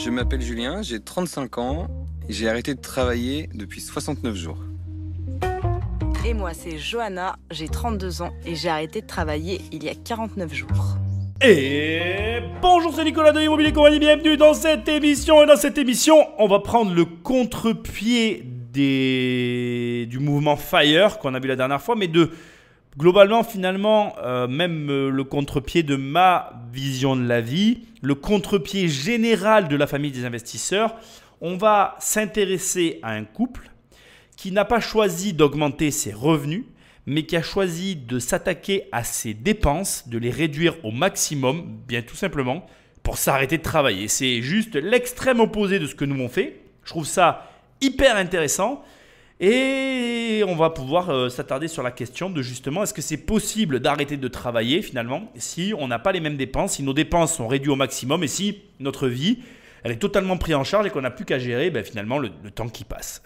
Je m'appelle Julien, j'ai 35 ans et j'ai arrêté de travailler depuis 69 jours. Et moi, c'est Johanna, j'ai 32 ans et j'ai arrêté de travailler il y a 49 jours. Et bonjour, c'est Nicolas de Immobilier Compagnie, bienvenue dans cette émission. Et dans cette émission, on va prendre le contre-pied du mouvement FIRE qu'on a vu la dernière fois, mais globalement, finalement, même le contre-pied de ma vision de la vie, le contre-pied général de la famille des investisseurs. On va s'intéresser à un couple qui n'a pas choisi d'augmenter ses revenus, mais qui a choisi de s'attaquer à ses dépenses, de les réduire au maximum, bien tout simplement, pour s'arrêter de travailler. C'est juste l'extrême opposé de ce que nous on fait. Je trouve ça hyper intéressant. Et on va pouvoir s'attarder sur la question de justement, est-ce que c'est possible d'arrêter de travailler finalement si on n'a pas les mêmes dépenses, si nos dépenses sont réduites au maximum et si notre vie, elle est totalement prise en charge et qu'on n'a plus qu'à gérer finalement le temps qui passe.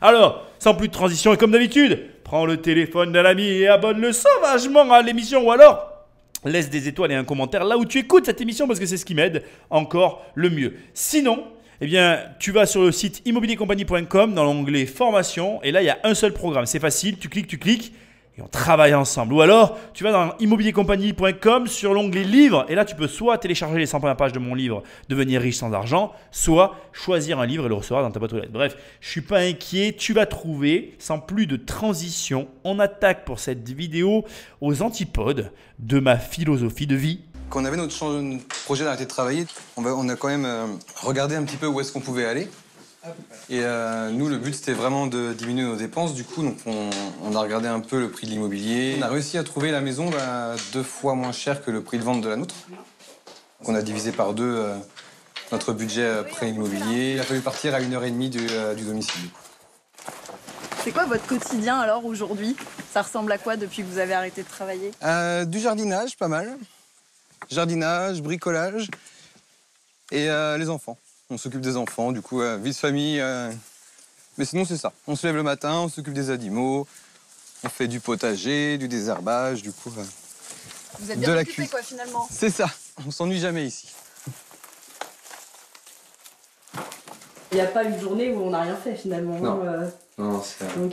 Alors, sans plus de transition et comme d'habitude, prends le téléphone d'un ami et abonne-le sauvagement à l'émission ou alors laisse des étoiles et un commentaire là où tu écoutes cette émission parce que c'est ce qui m'aide encore le mieux. Sinon, eh bien, tu vas sur le site immobiliercompagnie.com dans l'onglet formation et là, il y a un seul programme. C'est facile, tu cliques et on travaille ensemble. Ou alors, tu vas dans immobiliercompagnie.com sur l'onglet livre et là, tu peux soit télécharger les 100 premières pages de mon livre Devenir riche sans argent, soit choisir un livre et le recevoir dans ta boîte aux lettres. Bref, je ne suis pas inquiet, tu vas trouver, sans plus de transition, on attaque pour cette vidéo aux antipodes de ma philosophie de vie. Quand on avait notre projet d'arrêter de travailler, on a quand même regardé un petit peu où est-ce qu'on pouvait aller. Et nous, le but, c'était vraiment de diminuer nos dépenses. Du coup, donc, on a regardé un peu le prix de l'immobilier. On a réussi à trouver la maison 2 fois moins chère que le prix de vente de la nôtre. Donc, on a divisé par 2 notre budget prêt immobilier. Il a fallu partir à 1h30 du domicile. C'est quoi votre quotidien alors aujourd'hui? Ça ressemble à quoi depuis que vous avez arrêté de travailler? Du jardinage, pas mal. Jardinage, bricolage et les enfants. On s'occupe des enfants, du coup, vie de famille. Mais sinon, c'est ça. On se lève le matin, on s'occupe des animaux, on fait du potager, du désherbage, du coup. Vous êtes bien occupés, quoi, finalement. C'est ça. On s'ennuie jamais ici. Il n'y a pas une journée où on n'a rien fait finalement. Non, non c'est vrai. Donc,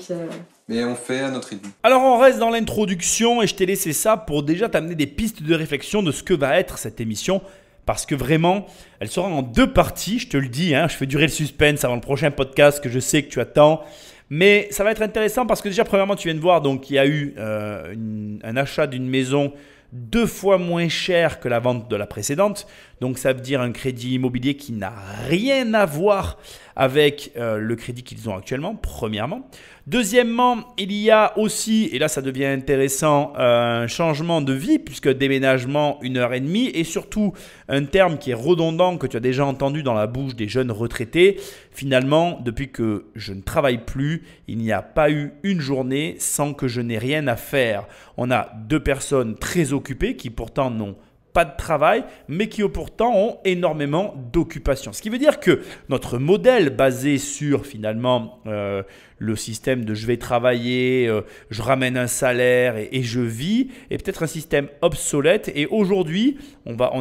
mais on fait à notre rythme. Alors on reste dans l'introduction et je t'ai laissé ça pour déjà t'amener des pistes de réflexion de ce que va être cette émission. Parce que vraiment, elle sera en 2 parties, je te le dis, je fais durer le suspense avant le prochain podcast que je sais que tu attends. Mais ça va être intéressant parce que déjà, premièrement, tu viens de voir, donc il y a eu un achat d'une maison 2 fois moins cher que la vente de la précédente. Donc ça veut dire un crédit immobilier qui n'a rien à voir avec le crédit qu'ils ont actuellement, premièrement. Deuxièmement, il y a aussi, et là ça devient intéressant, un changement de vie puisque déménagement 1h30 et surtout un terme qui est redondant que tu as déjà entendu dans la bouche des jeunes retraités. Finalement, depuis que je ne travaille plus, il n'y a pas eu une journée sans que je n'ai rien à faire. On a 2 personnes très occupées qui pourtant n'ont pas de travail, mais qui pourtant ont énormément d'occupation. Ce qui veut dire que notre modèle basé sur finalement le système de je vais travailler, je ramène un salaire et je vis est peut-être un système obsolète. Et aujourd'hui, on va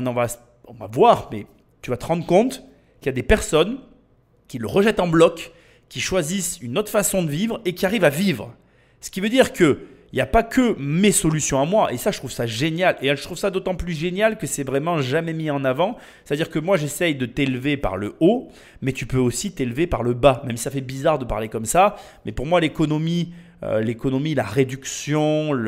voir, mais tu vas te rendre compte qu'il y a des personnes qui le rejettent en bloc, qui choisissent une autre façon de vivre et qui arrivent à vivre. Ce qui veut dire que il n'y a pas que mes solutions à moi et ça je trouve ça génial et je trouve ça d'autant plus génial que c'est vraiment jamais mis en avant. C'est-à-dire que moi j'essaye de t'élever par le haut mais tu peux aussi t'élever par le bas. Même si ça fait bizarre de parler comme ça, mais pour moi l'économie, la réduction,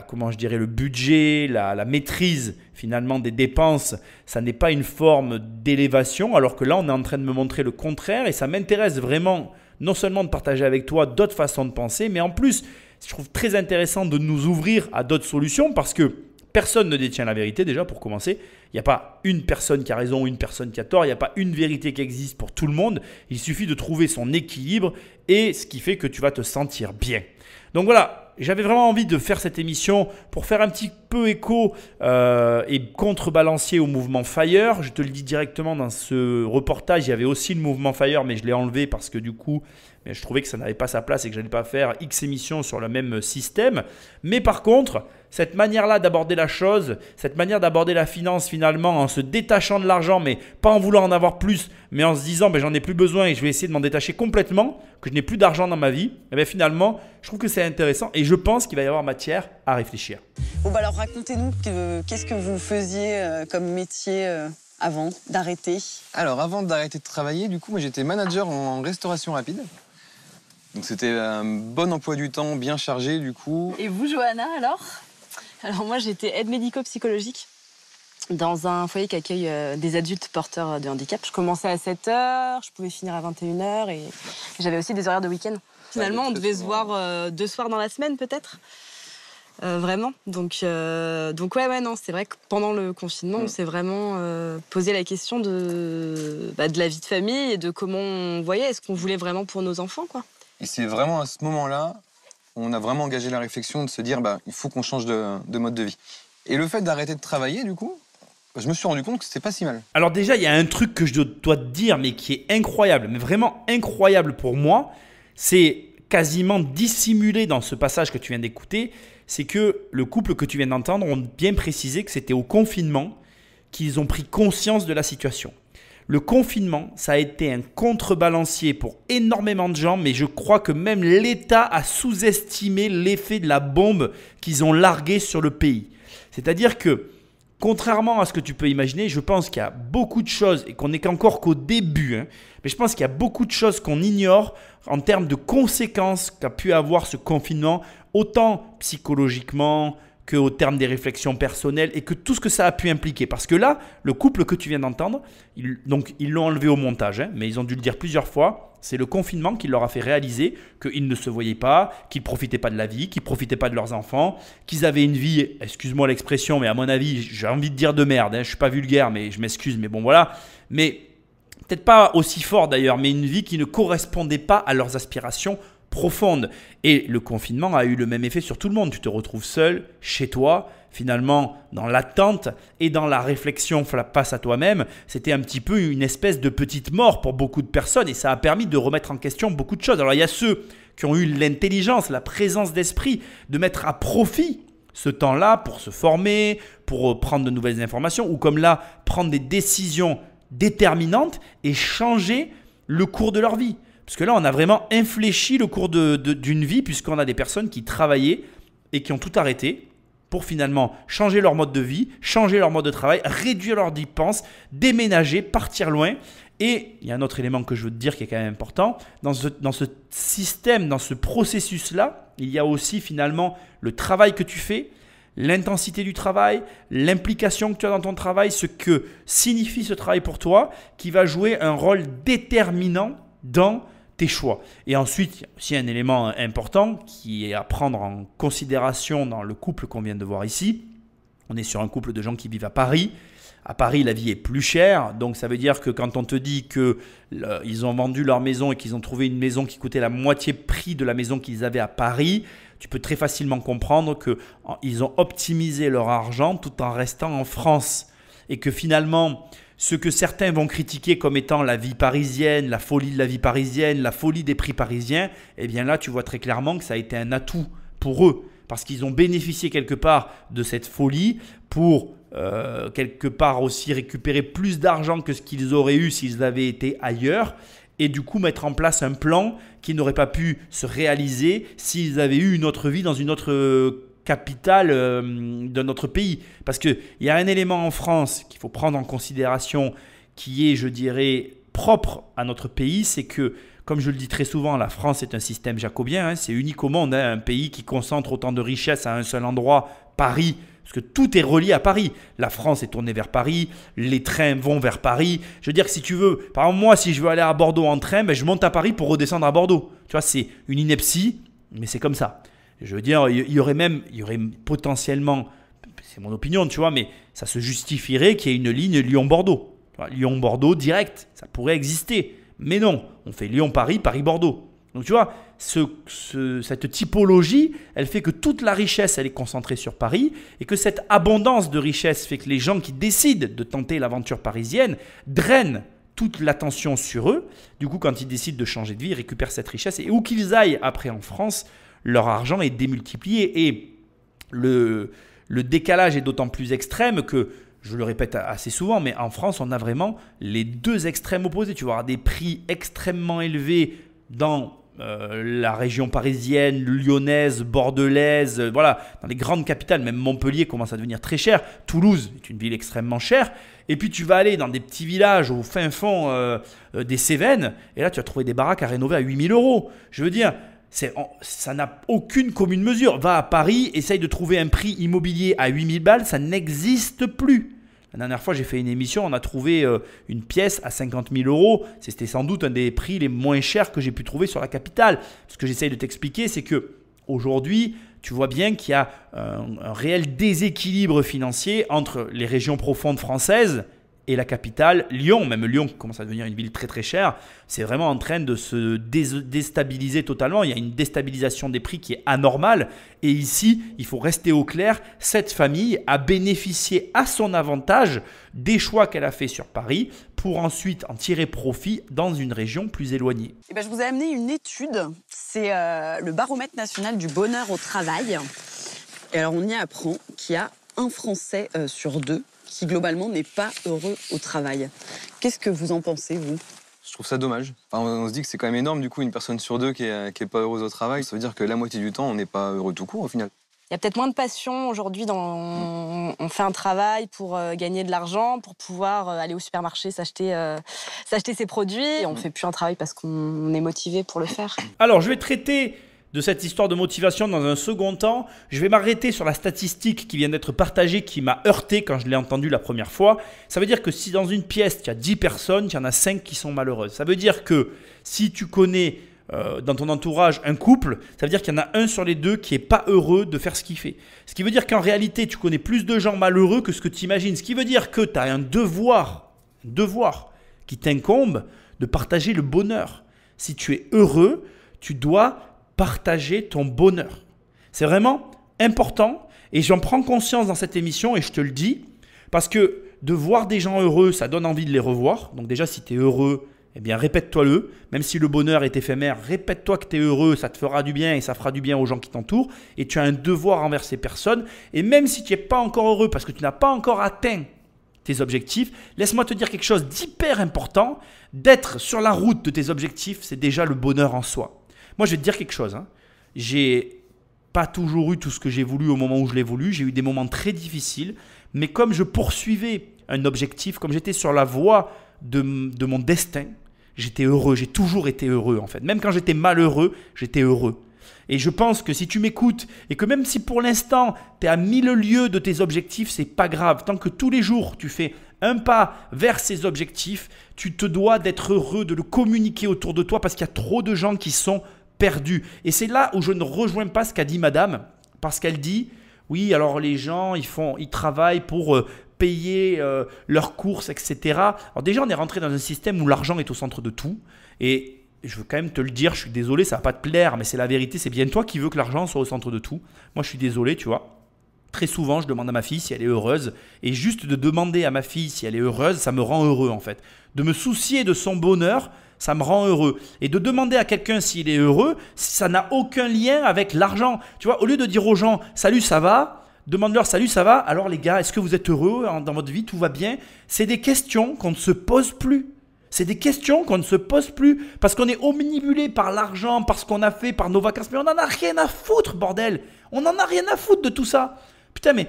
comment je dirais, le budget, la maîtrise finalement des dépenses, ça n'est pas une forme d'élévation alors que là on est en train de me montrer le contraire et ça m'intéresse vraiment non seulement de partager avec toi d'autres façons de penser mais en plus je trouve très intéressant de nous ouvrir à d'autres solutions parce que personne ne détient la vérité déjà pour commencer. Il n'y a pas une personne qui a raison ou une personne qui a tort. Il n'y a pas une vérité qui existe pour tout le monde. Il suffit de trouver son équilibre et ce qui fait que tu vas te sentir bien. Donc voilà, j'avais vraiment envie de faire cette émission pour faire un petit peu écho et contrebalancier au mouvement FIRE. Je te le dis directement, dans ce reportage, il y avait aussi le mouvement FIRE, mais je l'ai enlevé parce que du coup, je trouvais que ça n'avait pas sa place et que je n'allais pas faire X émissions sur le même système. Mais par contre, cette manière-là d'aborder la chose, cette manière d'aborder la finance finalement en se détachant de l'argent, mais pas en voulant en avoir plus, mais en se disant j'en ai plus besoin et je vais essayer de m'en détacher complètement, que je n'ai plus d'argent dans ma vie, et bien finalement, je trouve que c'est intéressant et je pense qu'il va y avoir matière à réfléchir. Bon, alors racontez-nous, qu'est-ce que vous faisiez comme métier avant d'arrêter? Alors, avant d'arrêter de travailler, du coup, moi, j'étais manager en restauration rapide. Donc, c'était un bon emploi du temps, bien chargé, du coup. Et vous, Johanna, alors? Alors moi, j'étais aide médico-psychologique dans un foyer qui accueille des adultes porteurs de handicap. Je commençais à 7h, je pouvais finir à 21h et j'avais aussi des horaires de week-end. Finalement, on devait se voir 2 soirs dans la semaine peut-être. Vraiment. Donc ouais, non, c'est vrai que pendant le confinement, on s'est vraiment posé la question de la vie de famille et de comment on voyait, est-ce qu'on voulait vraiment pour nos enfants, quoi. Et c'est vraiment à ce moment-là, on a vraiment engagé la réflexion de se dire, il faut qu'on change de mode de vie. Et le fait d'arrêter de travailler, du coup, je me suis rendu compte que c'était pas si mal. Alors déjà, il y a un truc que je dois te dire, mais qui est incroyable, mais vraiment incroyable pour moi, c'est quasiment dissimulé dans ce passage que tu viens d'écouter, c'est que le couple que tu viens d'entendre ont bien précisé que c'était au confinement qu'ils ont pris conscience de la situation. Le confinement, ça a été un contrebalancier pour énormément de gens, mais je crois que même l'État a sous-estimé l'effet de la bombe qu'ils ont larguée sur le pays. C'est-à-dire que, contrairement à ce que tu peux imaginer, je pense qu'il y a beaucoup de choses, et qu'on n'est qu'encore qu'au début, mais je pense qu'il y a beaucoup de choses qu'on ignore en termes de conséquences qu'a pu avoir ce confinement, autant psychologiquement qu'au terme des réflexions personnelles et que tout ce que ça a pu impliquer. Parce que là, le couple que tu viens d'entendre, ils l'ont enlevé au montage, mais ils ont dû le dire plusieurs fois, c'est le confinement qui leur a fait réaliser qu'ils ne se voyaient pas, qu'ils ne profitaient pas de la vie, qu'ils ne profitaient pas de leurs enfants, qu'ils avaient une vie, excuse-moi l'expression, mais à mon avis, j'ai envie de dire de merde, je ne suis pas vulgaire, mais je m'excuse, mais bon voilà. Mais peut-être pas aussi fort d'ailleurs, mais une vie qui ne correspondait pas à leurs aspirations profonde. Et le confinement a eu le même effet sur tout le monde. Tu te retrouves seul, chez toi, finalement dans l'attente et dans la réflexion face à toi-même. C'était un petit peu une espèce de petite mort pour beaucoup de personnes et ça a permis de remettre en question beaucoup de choses. Alors il y a ceux qui ont eu l'intelligence, la présence d'esprit de mettre à profit ce temps-là pour se former, pour prendre de nouvelles informations ou comme là, prendre des décisions déterminantes et changer le cours de leur vie. Parce que là, on a vraiment infléchi le cours d'une vie puisqu'on a des personnes qui travaillaient et qui ont tout arrêté pour finalement changer leur mode de vie, changer leur mode de travail, réduire leurs dépenses, déménager, partir loin. Et il y a un autre élément que je veux te dire qui est quand même important. Dans ce système, dans ce processus-là, il y a aussi finalement le travail que tu fais, l'intensité du travail, l'implication que tu as dans ton travail, ce que signifie ce travail pour toi, qui va jouer un rôle déterminant dans tes choix. Et ensuite, il y a aussi un élément important qui est à prendre en considération dans le couple qu'on vient de voir ici. On est sur un couple de gens qui vivent à Paris. À Paris, la vie est plus chère. Donc, ça veut dire que quand on te dit qu'ils ont vendu leur maison et qu'ils ont trouvé une maison qui coûtait la moitié prix de la maison qu'ils avaient à Paris, tu peux très facilement comprendre qu'ils ont optimisé leur argent tout en restant en France. Et que finalement, ce que certains vont critiquer comme étant la vie parisienne, la folie de la vie parisienne, la folie des prix parisiens, eh bien là, tu vois très clairement que ça a été un atout pour eux. Parce qu'ils ont bénéficié quelque part de cette folie pour quelque part aussi récupérer plus d'argent que ce qu'ils auraient eu s'ils avaient été ailleurs. Et du coup, mettre en place un plan qui n'aurait pas pu se réaliser s'ils avaient eu une autre vie dans une autre capitale de notre pays. Parce qu'il y a un élément en France qu'il faut prendre en considération qui est, je dirais, propre à notre pays, c'est que, comme je le dis très souvent, la France est un système jacobien, c'est unique au monde, un pays qui concentre autant de richesses à un seul endroit, Paris, parce que tout est relié à Paris. La France est tournée vers Paris, les trains vont vers Paris. Je veux dire que si tu veux, par exemple moi, si je veux aller à Bordeaux en train, je monte à Paris pour redescendre à Bordeaux. Tu vois, c'est une ineptie, mais c'est comme ça. Je veux dire, il y aurait potentiellement, c'est mon opinion, tu vois, mais ça se justifierait qu'il y ait une ligne Lyon-Bordeaux. Lyon-Bordeaux direct, ça pourrait exister. Mais non, on fait Lyon-Paris, Paris-Bordeaux. Donc tu vois, cette typologie, elle fait que toute la richesse, elle est concentrée sur Paris et que cette abondance de richesse fait que les gens qui décident de tenter l'aventure parisienne drainent toute l'attention sur eux. Du coup, quand ils décident de changer de vie, ils récupèrent cette richesse et où qu'ils aillent après en France, leur argent est démultiplié. Et le décalage est d'autant plus extrême que, je le répète assez souvent, mais en France, on a vraiment les deux extrêmes opposés. Tu vas avoir des prix extrêmement élevés dans la région parisienne, lyonnaise, bordelaise, voilà, dans les grandes capitales, même Montpellier commence à devenir très cher. Toulouse est une ville extrêmement chère. Et puis tu vas aller dans des petits villages au fin fond des Cévennes, et là tu vas trouver des baraques à rénover à 8 000 euros. Je veux dire, ça n'a aucune commune mesure. Va à Paris, essaye de trouver un prix immobilier à 8 000 balles, ça n'existe plus. La dernière fois, j'ai fait une émission, on a trouvé une pièce à 50 000 euros. C'était sans doute un des prix les moins chers que j'ai pu trouver sur la capitale. Ce que j'essaye de t'expliquer, c'est qu'aujourd'hui, tu vois bien qu'il y a un réel déséquilibre financier entre les régions profondes françaises et la capitale, Lyon. Même Lyon qui commence à devenir une ville très très chère, c'est vraiment en train de se déstabiliser totalement. Il y a une déstabilisation des prix qui est anormale. Et ici, il faut rester au clair, cette famille a bénéficié à son avantage des choix qu'elle a fait sur Paris pour ensuite en tirer profit dans une région plus éloignée. Eh ben, je vous ai amené une étude, c'est le baromètre national du bonheur au travail. Et alors on y apprend qu'il y a un Français sur deux qui globalement n'est pas heureux au travail. Qu'est-ce que vous en pensez, vous ? Je trouve ça dommage. Enfin, on se dit que c'est quand même énorme, du coup, une personne sur deux qui est pas heureuse au travail. Ça veut dire que la moitié du temps, on n'est pas heureux tout court, au final. Il y a peut-être moins de passion aujourd'hui. On fait un travail pour gagner de l'argent, pour pouvoir aller au supermarché, s'acheter ses produits. Et on ne fait plus un travail parce qu'on est motivé pour le faire. Alors, je vais traiter de cette histoire de motivation dans un second temps. Je vais m'arrêter sur la statistique qui vient d'être partagée, qui m'a heurté quand je l'ai entendue la première fois. Ça veut dire que si dans une pièce, il y a 10 personnes, il y en a 5 qui sont malheureuses. Ça veut dire que si tu connais dans ton entourage un couple, ça veut dire qu'il y en a un sur les deux qui n'est pas heureux de faire ce qu'il fait. Ce qui veut dire qu'en réalité, tu connais plus de gens malheureux que ce que tu imagines. Ce qui veut dire que tu as un devoir qui t'incombe de partager le bonheur. Si tu es heureux, tu dois partager ton bonheur. C'est vraiment important et j'en prends conscience dans cette émission et je te le dis parce que de voir des gens heureux, ça donne envie de les revoir. Donc déjà, si tu es heureux, eh bien répète-toi-le. Même si le bonheur est éphémère, répète-toi que tu es heureux, ça te fera du bien et ça fera du bien aux gens qui t'entourent. Et tu as un devoir envers ces personnes. Et même si tu n'es pas encore heureux parce que tu n'as pas encore atteint tes objectifs, laisse-moi te dire quelque chose d'hyper important. D'être sur la route de tes objectifs, c'est déjà le bonheur en soi. Moi, je vais te dire quelque chose. J'ai pas toujours eu tout ce que j'ai voulu au moment où je l'ai voulu. J'ai eu des moments très difficiles. Mais comme je poursuivais un objectif, comme j'étais sur la voie de mon destin, j'étais heureux. J'ai toujours été heureux en fait. Même quand j'étais malheureux, j'étais heureux. Et je pense que si tu m'écoutes et que même si pour l'instant, tu es à 1000 lieues de tes objectifs, c'est pas grave. Tant que tous les jours, tu fais un pas vers ces objectifs, tu te dois d'être heureux, de le communiquer autour de toi parce qu'il y a trop de gens qui sont perdus. Et c'est là où je ne rejoins pas ce qu'a dit madame, parce qu'elle dit, oui, alors les gens, ils travaillent pour payer leurs courses, etc. Alors déjà, on est rentré dans un système où l'argent est au centre de tout. Et je veux quand même te le dire, je suis désolé, ça va pas te plaire, mais c'est la vérité, c'est bien toi qui veux que l'argent soit au centre de tout. Moi, je suis désolé, tu vois. Très souvent, je demande à ma fille si elle est heureuse. Et juste de demander à ma fille si elle est heureuse, ça me rend heureux en fait. De me soucier de son bonheur, ça me rend heureux. Et de demander à quelqu'un s'il est heureux, ça n'a aucun lien avec l'argent. Tu vois, au lieu de dire aux gens « Salut, ça va ?» Demande-leur « Salut, ça va ?» Alors les gars, est-ce que vous êtes heureux dans votre vie? Tout va bien? C'est des questions qu'on ne se pose plus. C'est des questions qu'on ne se pose plus parce qu'on est omnibulé par l'argent, par ce qu'on a fait, par nos vacances. Mais on n'en a rien à foutre, bordel. On n'en a rien à foutre de tout ça. Putain, mais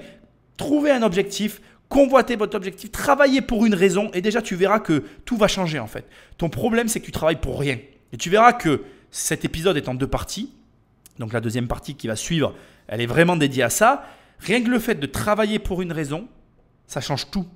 trouvez un objectif, convoitez votre objectif, travaillez pour une raison et déjà tu verras que tout va changer en fait. Ton problème, c'est que tu travailles pour rien. Et tu verras que cet épisode est en 2 parties. Donc la deuxième partie qui va suivre, elle est vraiment dédiée à ça. Rien que le fait de travailler pour une raison, ça change tout.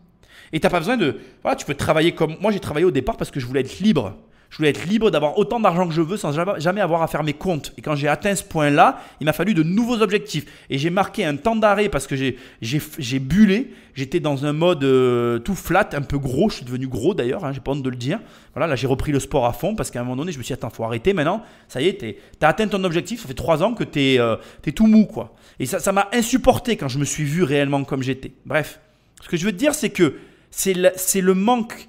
Et tu n'as pas besoin de… Voilà, tu peux travailler comme… Moi, j'ai travaillé au départ parce que je voulais être libre. Je voulais être libre d'avoir autant d'argent que je veux sans jamais avoir à faire mes comptes. Et quand j'ai atteint ce point-là, il m'a fallu de nouveaux objectifs. Et j'ai marqué un temps d'arrêt parce que j'ai bullé. J'étais dans un mode tout flat, un peu gros. Je suis devenu gros d'ailleurs, hein, j'ai pas honte de le dire. Voilà, là j'ai repris le sport à fond parce qu'à un moment donné, je me suis dit, attends, faut arrêter maintenant. Ça y est, tu as atteint ton objectif. Ça fait 3 ans que tu es tout mou, quoi. Et ça m'a insupporté quand je me suis vu réellement comme j'étais. Bref, ce que je veux te dire, c'est que c'est le manque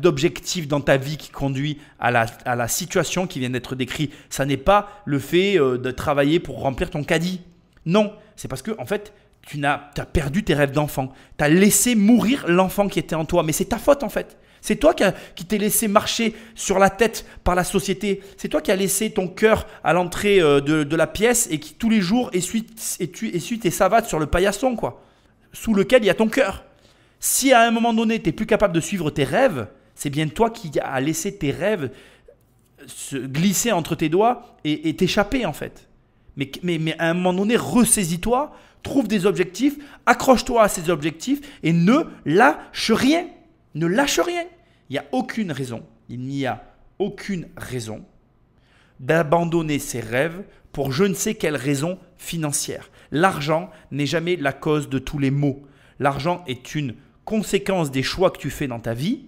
d'objectif dans ta vie qui conduit à la situation qui vient d'être décrite. Ça n'est pas le fait de travailler pour remplir ton caddie. Non, c'est parce que en fait, tu as perdu tes rêves d'enfant. Tu as laissé mourir l'enfant qui était en toi. Mais c'est ta faute en fait. C'est toi qui t'es laissé marcher sur la tête par la société. C'est toi qui as laissé ton cœur à l'entrée de la pièce et qui tous les jours essuie tes savates sur le paillasson, quoi, sous lequel il y a ton cœur. Si à un moment donné, tu n'es plus capable de suivre tes rêves, c'est bien toi qui as laissé tes rêves se glisser entre tes doigts et t'échapper en fait. Mais à un moment donné, ressaisis-toi, trouve des objectifs, accroche-toi à ces objectifs et ne lâche rien. Ne lâche rien. Il n'y a aucune raison d'abandonner ses rêves pour je ne sais quelle raison financière. L'argent n'est jamais la cause de tous les maux. L'argent est une conséquence des choix que tu fais dans ta vie,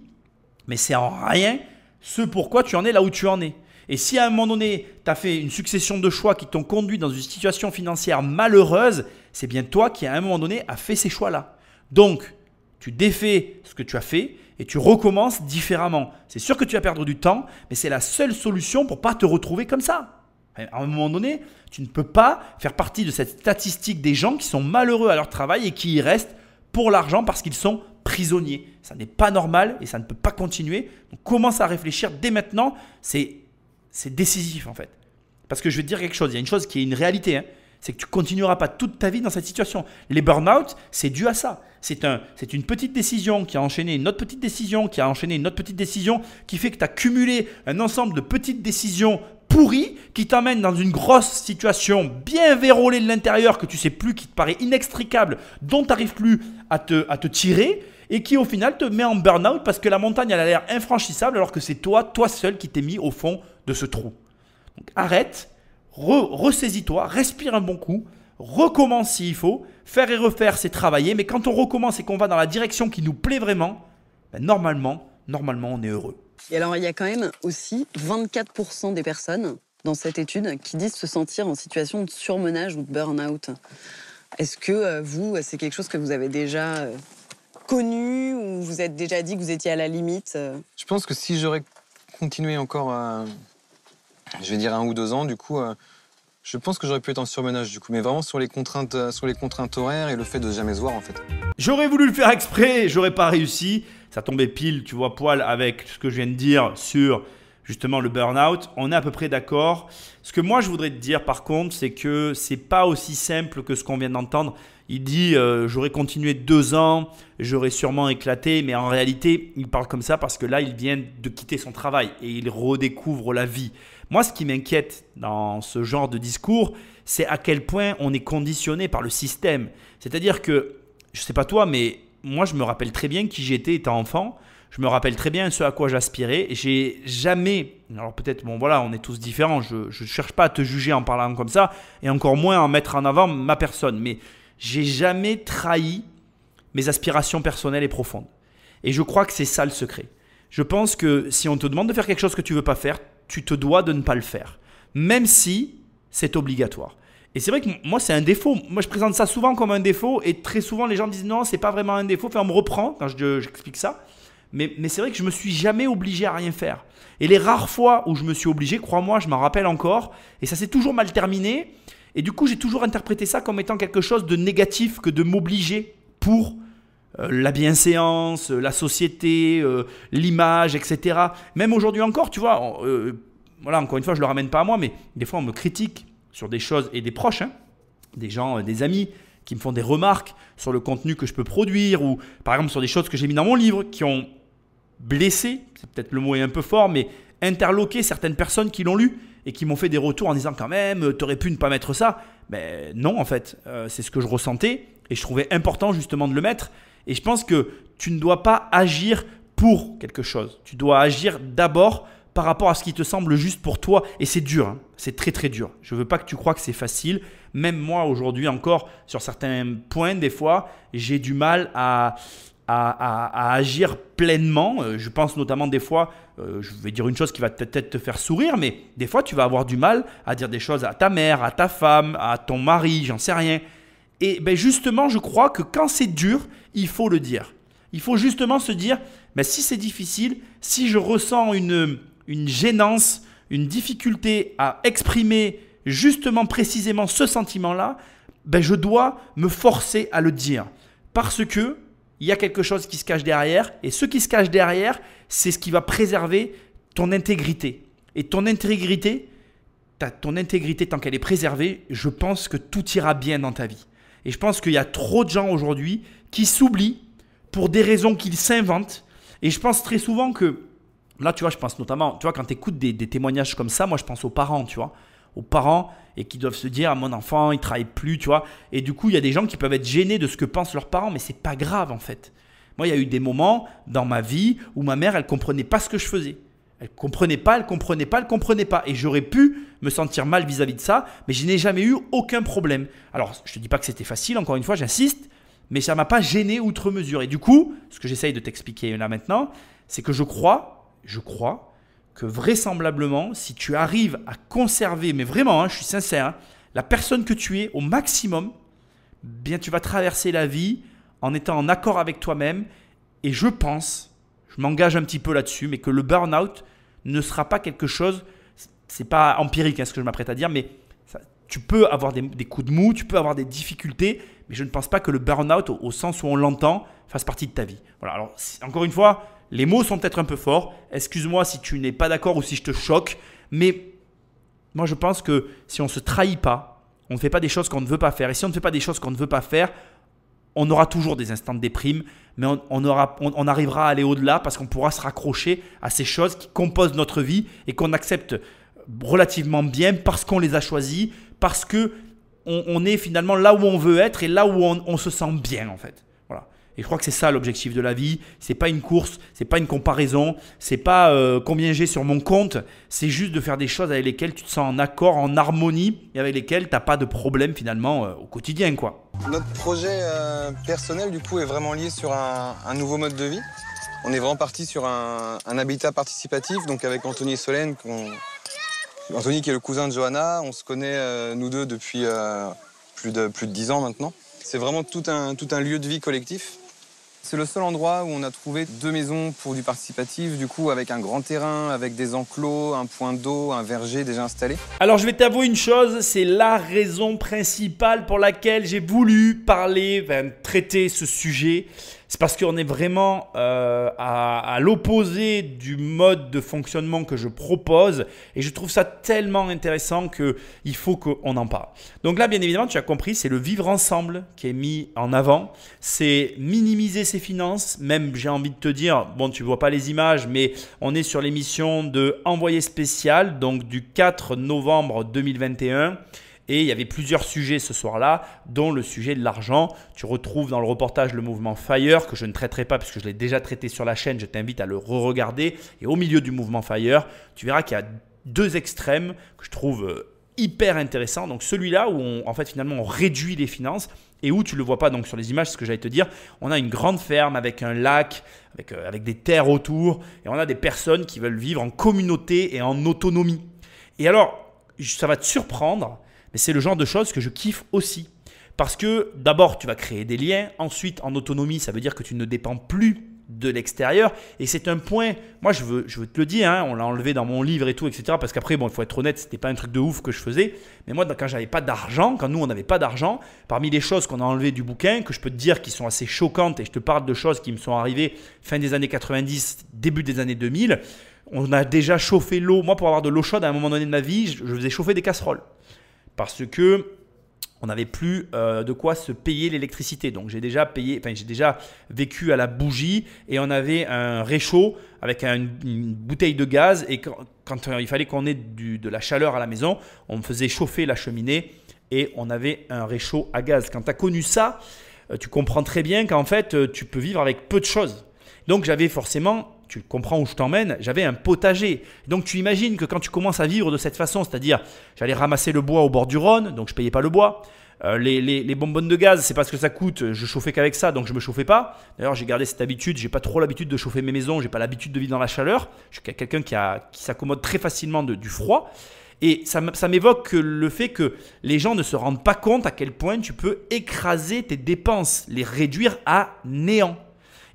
mais c'est en rien ce pourquoi tu en es là où tu en es. Et si à un moment donné, tu as fait une succession de choix qui t'ont conduit dans une situation financière malheureuse, c'est bien toi qui à un moment donné a fait ces choix-là. Donc, tu défais ce que tu as fait et tu recommences différemment. C'est sûr que tu vas perdre du temps, mais c'est la seule solution pour ne pas te retrouver comme ça. À un moment donné, tu ne peux pas faire partie de cette statistique des gens qui sont malheureux à leur travail et qui y restent pour l'argent parce qu'ils sont prisonniers. Ça n'est pas normal et ça ne peut pas continuer. Donc commence à réfléchir dès maintenant. C'est décisif en fait. Parce que je vais te dire quelque chose. Il y a une chose qui est une réalité. C'est que tu ne continueras pas toute ta vie dans cette situation. Les burn-out, c'est dû à ça. C'est une petite décision qui a enchaîné une autre petite décision, qui a enchaîné une autre petite décision, qui fait que tu as cumulé un ensemble de petites décisions pourries qui t'amènent dans une grosse situation bien vérolée de l'intérieur que tu ne sais plus, qui te paraît inextricable, dont tu n'arrives plus à te tirer et qui au final te met en burn-out parce que la montagne elle a l'air infranchissable alors que c'est toi seul qui t'es mis au fond de ce trou. Donc arrête. Ressaisis-toi, respire un bon coup, recommence s'il faut. Faire et refaire, c'est travailler. Mais quand on recommence et qu'on va dans la direction qui nous plaît vraiment, normalement, on est heureux. Et alors, il y a quand même aussi 24% des personnes dans cette étude qui disent se sentir en situation de surmenage ou de burn-out. Est-ce que vous, c'est quelque chose que vous avez déjà connu ou vous êtes déjà dit que vous étiez à la limite Je pense que si j'aurais continué encore je vais dire 1 ou 2 ans, du coup, je pense que j'aurais pu être en surmenage, du coup, mais vraiment sur les contraintes horaires et le fait de jamais se voir, en fait. J'aurais voulu le faire exprès, j'aurais pas réussi. Ça tombait pile, tu vois, poil avec ce que je viens de dire sur justement le burn-out. On est à peu près d'accord. Ce que moi, je voudrais te dire, par contre, c'est que c'est pas aussi simple que ce qu'on vient d'entendre. Il dit j'aurais continué 2 ans, j'aurais sûrement éclaté, mais en réalité, il parle comme ça parce que là, il vient de quitter son travail et il redécouvre la vie. Moi, ce qui m'inquiète dans ce genre de discours, c'est à quel point on est conditionné par le système. C'est-à-dire que, je ne sais pas toi, mais moi, je me rappelle très bien qui j'étais étant enfant. Je me rappelle très bien ce à quoi j'aspirais. J'ai jamais, alors peut-être, bon voilà, on est tous différents. Je ne cherche pas à te juger en parlant comme ça et encore moins à mettre en avant ma personne. Mais j'ai jamais trahi mes aspirations personnelles et profondes. Et je crois que c'est ça le secret. Je pense que si on te demande de faire quelque chose que tu ne veux pas faire, tu te dois de ne pas le faire, même si c'est obligatoire. Et c'est vrai que moi, c'est un défaut. Moi, je présente ça souvent comme un défaut et très souvent, les gens me disent non, c'est pas vraiment un défaut. Enfin, on me reprend quand j'explique ça. Mais c'est vrai que je me suis jamais obligé à rien faire. Et les rares fois où je me suis obligé, crois-moi, je m'en rappelle encore. Et ça s'est toujours mal terminé. Et du coup, j'ai toujours interprété ça comme étant quelque chose de négatif que de m'obliger pour la bienséance, la société, l'image, etc. Même aujourd'hui encore, tu vois, voilà, encore une fois, je ne le ramène pas à moi, mais des fois, on me critique sur des choses, et des proches, des gens, des amis, qui me font des remarques sur le contenu que je peux produire, ou par exemple sur des choses que j'ai mis dans mon livre, qui ont blessé, c'est peut-être le mot est un peu fort, mais interloqué certaines personnes qui l'ont lu, et qui m'ont fait des retours en disant quand même, tu aurais pu ne pas mettre ça. Ben non, en fait, c'est ce que je ressentais, et je trouvais important justement de le mettre. Et je pense que tu ne dois pas agir pour quelque chose. Tu dois agir d'abord par rapport à ce qui te semble juste pour toi. Et c'est dur, hein. C'est très très dur. Je ne veux pas que tu crois que c'est facile. Même moi aujourd'hui encore, sur certains points, des fois, j'ai du mal à agir pleinement. Je pense notamment des fois, je vais dire une chose qui va peut-être te faire sourire, mais des fois tu vas avoir du mal à dire des choses à ta mère, à ta femme, à ton mari, j'en sais rien. Et ben justement, je crois que quand c'est dur, il faut le dire. Il faut justement se dire, ben si c'est difficile, si je ressens une gênance, une difficulté à exprimer justement précisément ce sentiment-là, ben je dois me forcer à le dire. Parce que il y a quelque chose qui se cache derrière, et ce qui se cache derrière, c'est ce qui va préserver ton intégrité. Et ton intégrité, tant qu'elle est préservée, je pense que tout ira bien dans ta vie. Et je pense qu'il y a trop de gens aujourd'hui qui s'oublient pour des raisons qu'ils s'inventent. Et je pense très souvent que, là tu vois, je pense notamment, tu vois, quand tu écoutes des témoignages comme ça, moi je pense aux parents, tu vois. Aux parents et qui doivent se dire mon enfant il travaille plus, tu vois, et du coup il y a des gens qui peuvent être gênés de ce que pensent leurs parents, mais c'est pas grave en fait. Moi il y a eu des moments dans ma vie où ma mère elle comprenait pas ce que je faisais, elle comprenait pas et j'aurais pu me sentir mal vis-à-vis de ça, mais je n'ai jamais eu aucun problème. Alors je te dis pas que c'était facile, encore une fois j'insiste, mais ça m'a pas gêné outre mesure. Et du coup ce que j'essaye de t'expliquer là maintenant, c'est que je crois que vraisemblablement, si tu arrives à conserver, mais vraiment, hein, je suis sincère, hein, la personne que tu es au maximum, bien tu vas traverser la vie en étant en accord avec toi-même. Et je pense, je m'engage un petit peu là-dessus, mais que le burn-out ne sera pas quelque chose, c'est pas empirique hein, ce que je m'apprête à dire, mais ça, tu peux avoir des coups de mou, tu peux avoir des difficultés, mais je ne pense pas que le burn-out, au sens où on l'entend, fasse partie de ta vie. Voilà, alors encore une fois, les mots sont peut-être un peu forts. Excuse-moi si tu n'es pas d'accord ou si je te choque. Mais moi, je pense que si on ne se trahit pas, on ne fait pas des choses qu'on ne veut pas faire. Et si on ne fait pas des choses qu'on ne veut pas faire, on aura toujours des instants de déprime. Mais on arrivera à aller au-delà parce qu'on pourra se raccrocher à ces choses qui composent notre vie et qu'on accepte relativement bien parce qu'on les a choisies, parce qu'on est finalement là où on veut être et là où on se sent bien en fait. Voilà. Et je crois que c'est ça l'objectif de la vie. C'est pas une course, c'est pas une comparaison, c'est pas combien j'ai sur mon compte. C'est juste de faire des choses avec lesquelles tu te sens en accord, en harmonie et avec lesquelles tu n'as pas de problème finalement au quotidien, quoi. Notre projet personnel du coup est vraiment lié sur un nouveau mode de vie. On est vraiment parti sur un habitat participatif, donc avec Anthony et Solène. Anthony qui est le cousin de Johanna, on se connaît nous deux depuis plus de 10 ans maintenant. C'est vraiment tout un lieu de vie collectif. C'est le seul endroit où on a trouvé 2 maisons pour du participatif, du coup avec un grand terrain, avec des enclos, un point d'eau, un verger déjà installé. Alors je vais t'avouer une chose, c'est la raison principale pour laquelle j'ai voulu traiter ce sujet. C'est parce qu'on est vraiment à l'opposé du mode de fonctionnement que je propose et je trouve ça tellement intéressant qu'il faut qu'on en parle. Donc là, bien évidemment, tu as compris, c'est le vivre ensemble qui est mis en avant. C'est minimiser ses finances, même j'ai envie de te dire, bon tu ne vois pas les images, mais on est sur l'émission de Envoyé spécial, donc du 4 novembre 2021. Et il y avait plusieurs sujets ce soir-là, dont le sujet de l'argent. Tu retrouves dans le reportage le mouvement FIRE, que je ne traiterai pas puisque je l'ai déjà traité sur la chaîne. Je t'invite à le re-regarder. Et au milieu du mouvement FIRE, tu verras qu'il y a 2 extrêmes que je trouve hyper intéressants. Donc celui-là où finalement on réduit les finances et où tu ne le vois pas donc sur les images, c'est ce que j'allais te dire. On a une grande ferme avec un lac, avec des terres autour. Et on a des personnes qui veulent vivre en communauté et en autonomie. Et alors, ça va te surprendre. Mais c'est le genre de choses que je kiffe aussi. Parce que d'abord, tu vas créer des liens. Ensuite, en autonomie, ça veut dire que tu ne dépends plus de l'extérieur. Et c'est un point, moi je veux te le dire, hein, on l'a enlevé dans mon livre et tout, etc. Parce qu'après, bon, il faut être honnête, ce n'était pas un truc de ouf que je faisais. Mais moi, quand j'avais pas d'argent, quand nous, on n'avait pas d'argent, parmi les choses qu'on a enlevées du bouquin, que je peux te dire qui sont assez choquantes, et je te parle de choses qui me sont arrivées fin des années 90, début des années 2000, on a déjà chauffé l'eau. Moi, pour avoir de l'eau chaude, à un moment donné de ma vie, je faisais chauffer des casseroles. Parce que on n'avait plus de quoi se payer l'électricité. Donc j'ai déjà vécu à la bougie et on avait un réchaud avec une bouteille de gaz. Et quand il fallait qu'on ait de la chaleur à la maison, on faisait chauffer la cheminée et on avait un réchaud à gaz. Quand tu as connu ça, tu comprends très bien qu'en fait, tu peux vivre avec peu de choses. Donc j'avais forcément, tu comprends où je t'emmène, j'avais un potager. Donc tu imagines que quand tu commences à vivre de cette façon, c'est-à-dire j'allais ramasser le bois au bord du Rhône, donc je ne payais pas le bois. Les bonbonnes de gaz, c'est pas ce que ça coûte, je chauffais qu'avec ça, donc je me chauffais pas. D'ailleurs, j'ai gardé cette habitude, j'ai pas trop l'habitude de chauffer mes maisons, j'ai pas l'habitude de vivre dans la chaleur. Je suis quelqu'un qui s'accommode très facilement du froid. Et ça m'évoque le fait que les gens ne se rendent pas compte à quel point tu peux écraser tes dépenses, les réduire à néant.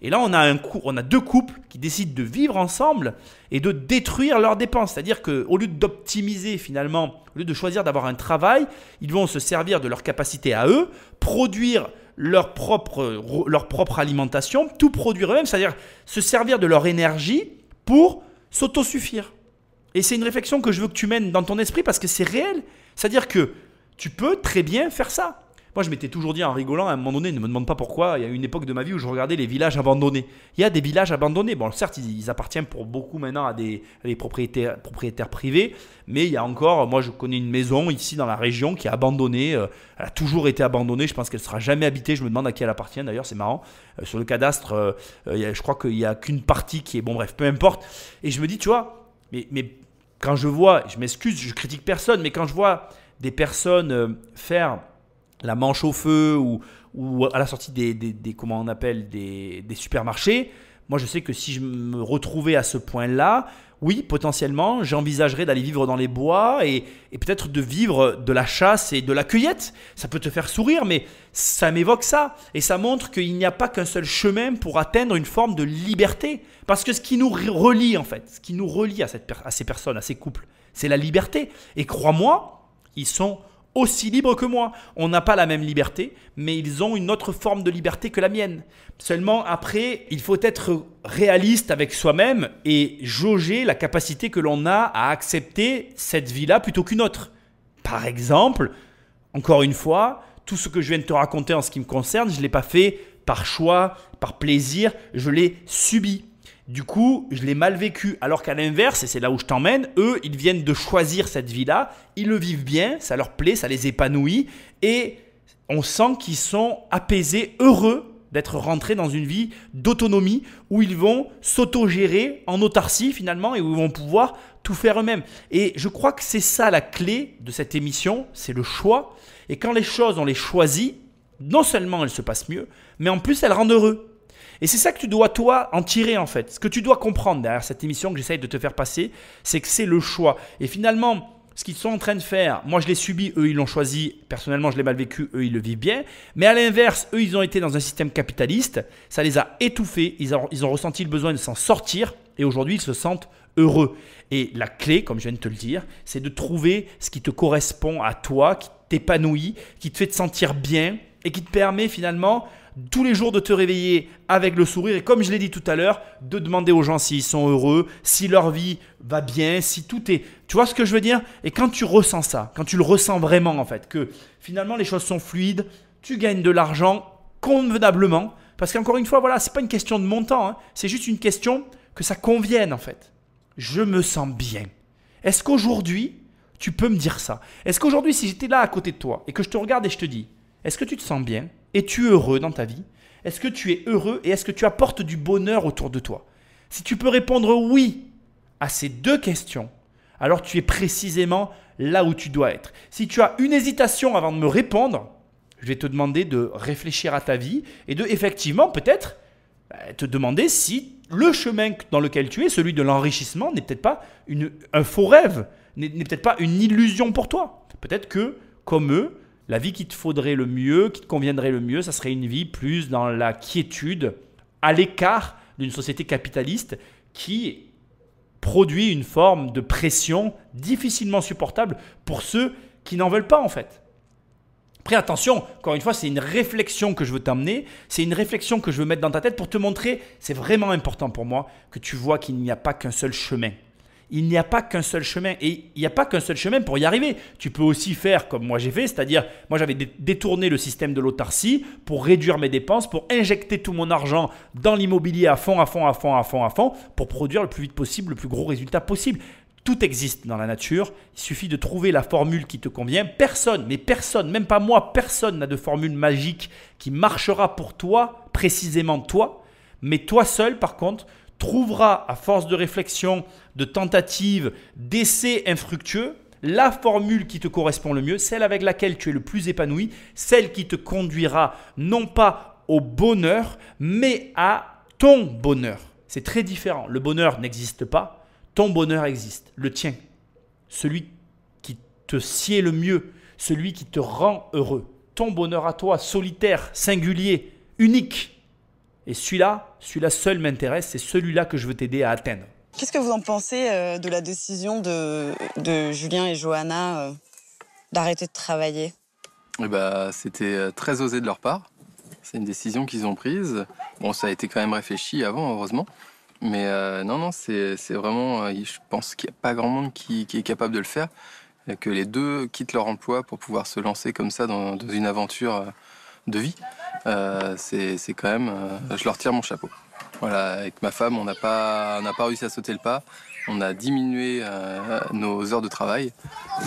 Et là, on a deux couples qui décident de vivre ensemble et de détruire leurs dépenses. C'est-à-dire qu'au lieu d'optimiser finalement, au lieu de choisir d'avoir un travail, ils vont se servir de leur capacité à eux, produire leur propre alimentation, tout produire eux-mêmes, c'est-à-dire se servir de leur énergie pour s'autosuffire. Et c'est une réflexion que je veux que tu mènes dans ton esprit parce que c'est réel. C'est-à-dire que tu peux très bien faire ça. Moi, je m'étais toujours dit en rigolant, à un moment donné, ne me demande pas pourquoi, il y a une époque de ma vie où je regardais les villages abandonnés. Il y a des villages abandonnés. Bon, certes, ils appartiennent pour beaucoup maintenant à des propriétaires privés, mais il y a encore, moi je connais une maison ici dans la région qui est abandonnée. Elle a toujours été abandonnée, je pense qu'elle ne sera jamais habitée. Je me demande à qui elle appartient d'ailleurs, c'est marrant. Sur le cadastre, je crois qu'il n'y a qu'une partie qui est, bon bref, peu importe. Et je me dis, tu vois, mais quand je vois, je m'excuse, je critique personne, mais quand je vois des personnes faire la manche au feu ou à la sortie comment on appelle, des supermarchés, moi je sais que si je me retrouvais à ce point-là, oui, potentiellement, j'envisagerais d'aller vivre dans les bois et peut-être de vivre de la chasse et de la cueillette. Ça peut te faire sourire, mais ça m'évoque ça. Et ça montre qu'il n'y a pas qu'un seul chemin pour atteindre une forme de liberté. Parce que ce qui nous relie en fait, ce qui nous relie à ces personnes, à ces couples, c'est la liberté. Et crois-moi, ils sont aussi libres que moi. On n'a pas la même liberté, mais ils ont une autre forme de liberté que la mienne. Seulement après, il faut être réaliste avec soi-même et jauger la capacité que l'on a à accepter cette vie-là plutôt qu'une autre. Par exemple, encore une fois, tout ce que je viens de te raconter en ce qui me concerne, je ne l'ai pas fait par choix, par plaisir, je l'ai subi. Du coup, je l'ai mal vécu. Alors qu'à l'inverse, et c'est là où je t'emmène, eux, ils viennent de choisir cette vie-là. Ils le vivent bien, ça leur plaît, ça les épanouit. Et on sent qu'ils sont apaisés, heureux d'être rentrés dans une vie d'autonomie où ils vont s'autogérer en autarcie finalement et où ils vont pouvoir tout faire eux-mêmes. Et je crois que c'est ça la clé de cette émission, c'est le choix. Et quand les choses, on les choisit, non seulement elles se passent mieux, mais en plus elles rendent heureux. Et c'est ça que tu dois, toi, en tirer en fait. Ce que tu dois comprendre derrière cette émission que j'essaye de te faire passer, c'est que c'est le choix. Et finalement, ce qu'ils sont en train de faire, moi je l'ai subi, eux ils l'ont choisi. Personnellement, je l'ai mal vécu, eux ils le vivent bien. Mais à l'inverse, eux ils ont été dans un système capitaliste. Ça les a étouffés. Ils ont ressenti le besoin de s'en sortir. Et aujourd'hui, ils se sentent heureux. Et la clé, comme je viens de te le dire, c'est de trouver ce qui te correspond à toi, qui t'épanouit, qui te fait te sentir bien et qui te permet finalement tous les jours de te réveiller avec le sourire et comme je l'ai dit tout à l'heure, de demander aux gens s'ils sont heureux, si leur vie va bien, si tout est… Tu vois ce que je veux dire? Et quand tu ressens ça, quand tu le ressens vraiment en fait, que finalement les choses sont fluides, tu gagnes de l'argent convenablement parce qu'encore une fois, voilà, ce n'est pas une question de montant, hein, c'est juste une question que ça convienne en fait. Je me sens bien. Est-ce qu'aujourd'hui, tu peux me dire ça? Est-ce qu'aujourd'hui, si j'étais là à côté de toi et que je te regarde et je te dis, est-ce que tu te sens bien? Es-tu heureux dans ta vie? Est-ce que tu es heureux et est-ce que tu apportes du bonheur autour de toi? Si tu peux répondre oui à ces deux questions, alors tu es précisément là où tu dois être. Si tu as une hésitation avant de me répondre, je vais te demander de réfléchir à ta vie et de effectivement peut-être te demander si le chemin dans lequel tu es, celui de l'enrichissement, n'est peut-être pas un faux rêve, n'est peut-être pas une illusion pour toi. Peut-être que, comme eux, la vie qu'il te faudrait le mieux, qui te conviendrait le mieux, ça serait une vie plus dans la quiétude, à l'écart d'une société capitaliste qui produit une forme de pression difficilement supportable pour ceux qui n'en veulent pas en fait. Après attention, encore une fois, c'est une réflexion que je veux t'amener, c'est une réflexion que je veux mettre dans ta tête pour te montrer, c'est vraiment important pour moi que tu vois qu'il n'y a pas qu'un seul chemin. Il n'y a pas qu'un seul chemin et il n'y a pas qu'un seul chemin pour y arriver. Tu peux aussi faire comme moi j'ai fait, c'est-à-dire moi j'avais détourné le système de l'autarcie pour réduire mes dépenses, pour injecter tout mon argent dans l'immobilier à fond pour produire le plus vite possible, le plus gros résultat possible. Tout existe dans la nature, il suffit de trouver la formule qui te convient. Personne, même pas moi, personne n'a de formule magique qui marchera pour toi, précisément toi. Mais toi seul, par contre, trouveras à force de réflexion, de tentatives, d'essais infructueux, la formule qui te correspond le mieux, celle avec laquelle tu es le plus épanoui, celle qui te conduira non pas au bonheur, mais à ton bonheur. C'est très différent. Le bonheur n'existe pas, ton bonheur existe, le tien. Celui qui te sied le mieux, celui qui te rend heureux. Ton bonheur à toi, solitaire, singulier, unique. Et celui-là seul m'intéresse, c'est celui-là que je veux t'aider à atteindre. Qu'est-ce que vous en pensez de la décision de Julien et Johanna d'arrêter de travailler? C'était très osé de leur part. C'est une décision qu'ils ont prise. Bon, ça a été quand même réfléchi avant, heureusement. Mais non, c'est vraiment... je pense qu'il n'y a pas grand monde qui est capable de le faire. Et que les deux quittent leur emploi pour pouvoir se lancer comme ça dans une aventure de vie. C'est quand même... je leur tire mon chapeau. Voilà, avec ma femme, on n'a pas réussi à sauter le pas. On a diminué nos heures de travail,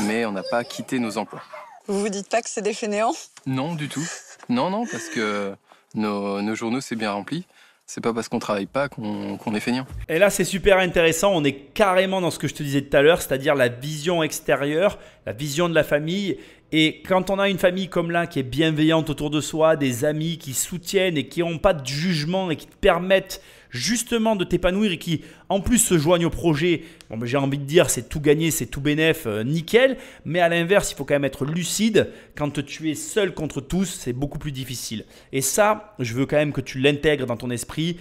mais on n'a pas quitté nos emplois. Vous vous dites pas que c'est des fainéants? Non, du tout. Non, parce que nos journaux, c'est bien rempli. C'est pas parce qu'on travaille pas qu'on est feignant. Et là, c'est super intéressant. On est carrément dans ce que je te disais tout à l'heure, c'est-à-dire la vision extérieure, la vision de la famille. Et quand on a une famille comme là qui est bienveillante autour de soi, des amis qui soutiennent et qui n'ont pas de jugement et qui te permettent justement de t'épanouir et qui en plus se joignent au projet, j'ai envie de dire c'est tout gagné, c'est tout bénef, nickel. Mais à l'inverse, il faut quand même être lucide. Quand tu es seul contre tous, c'est beaucoup plus difficile. Et ça, je veux quand même que tu l'intègres dans ton esprit.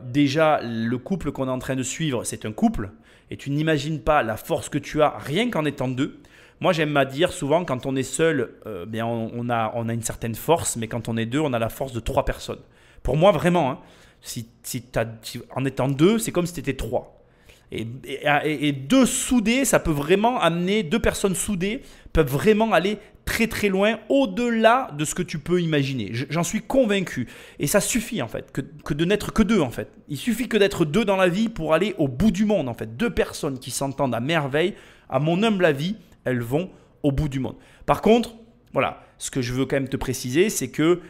Déjà, le couple qu'on est en train de suivre, c'est un couple. Et tu n'imagines pas la force que tu as rien qu'en étant deux. Moi, j'aime à dire souvent, quand on est seul, on a une certaine force, mais quand on est deux, on a la force de 3 personnes. Pour moi, vraiment, hein, en étant deux, c'est comme si tu étais 3. Et deux soudés, ça peut vraiment amener, 2 personnes soudées peuvent vraiment aller très très loin, au-delà de ce que tu peux imaginer. J'en suis convaincu. Et ça suffit en fait, que de n'être que 2 en fait. Il suffit que d'être 2 dans la vie pour aller au bout du monde en fait. 2 personnes qui s'entendent à merveille, à mon humble avis, elles vont au bout du monde. Par contre, voilà, ce que je veux quand même te préciser, c'est que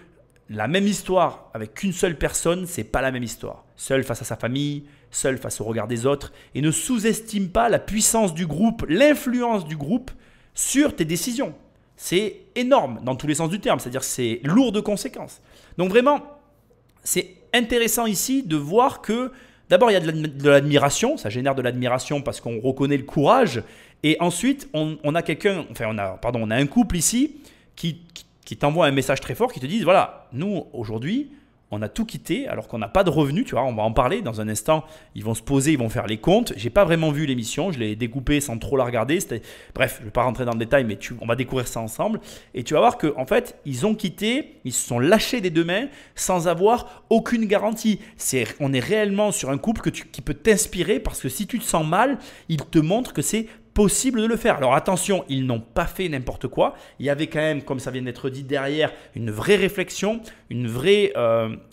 la même histoire avec qu'une seule personne, c'est pas la même histoire. Seul face à sa famille, seul face au regard des autres. Et ne sous-estime pas la puissance du groupe, l'influence du groupe sur tes décisions. C'est énorme dans tous les sens du terme, c'est-à-dire c'est lourd de conséquences. Donc vraiment, c'est intéressant ici de voir que d'abord, il y a de l'admiration, ça génère de l'admiration parce qu'on reconnaît le courage. Et ensuite, on a un couple ici qui t'envoie un message très fort qui te dit voilà, nous aujourd'hui, on a tout quitté alors qu'on n'a pas de revenus, tu vois, on va en parler dans un instant, ils vont se poser, ils vont faire les comptes. J'ai pas vraiment vu l'émission, je l'ai découpée sans trop la regarder. Bref, je ne vais pas rentrer dans le détail, mais on va découvrir ça ensemble. Et tu vas voir qu'en fait, ils ont quitté, ils se sont lâchés des 2 mains sans avoir aucune garantie. On est réellement sur un couple qui peut t'inspirer parce que si tu te sens mal, il te montre que c'est possible de le faire. Alors attention, ils n'ont pas fait n'importe quoi. Il y avait quand même, comme ça vient d'être dit derrière, une vraie réflexion, une vraie